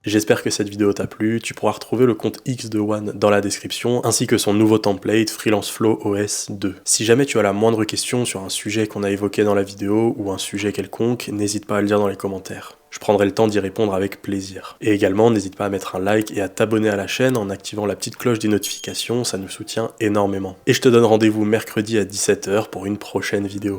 A: J'espère que cette vidéo t'a plu, tu pourras retrouver le compte X de Juan dans la description, ainsi que son nouveau template Freelance Flow OS 2. Si jamais tu as la moindre question sur un sujet qu'on a évoqué dans la vidéo, ou un sujet quelconque, n'hésite pas à le dire dans les commentaires. Je prendrai le temps d'y répondre avec plaisir. Et également, n'hésite pas à mettre un like et à t'abonner à la chaîne en activant la petite cloche des notifications, ça nous soutient énormément. Et je te donne rendez-vous mercredi à 17 h pour une prochaine vidéo.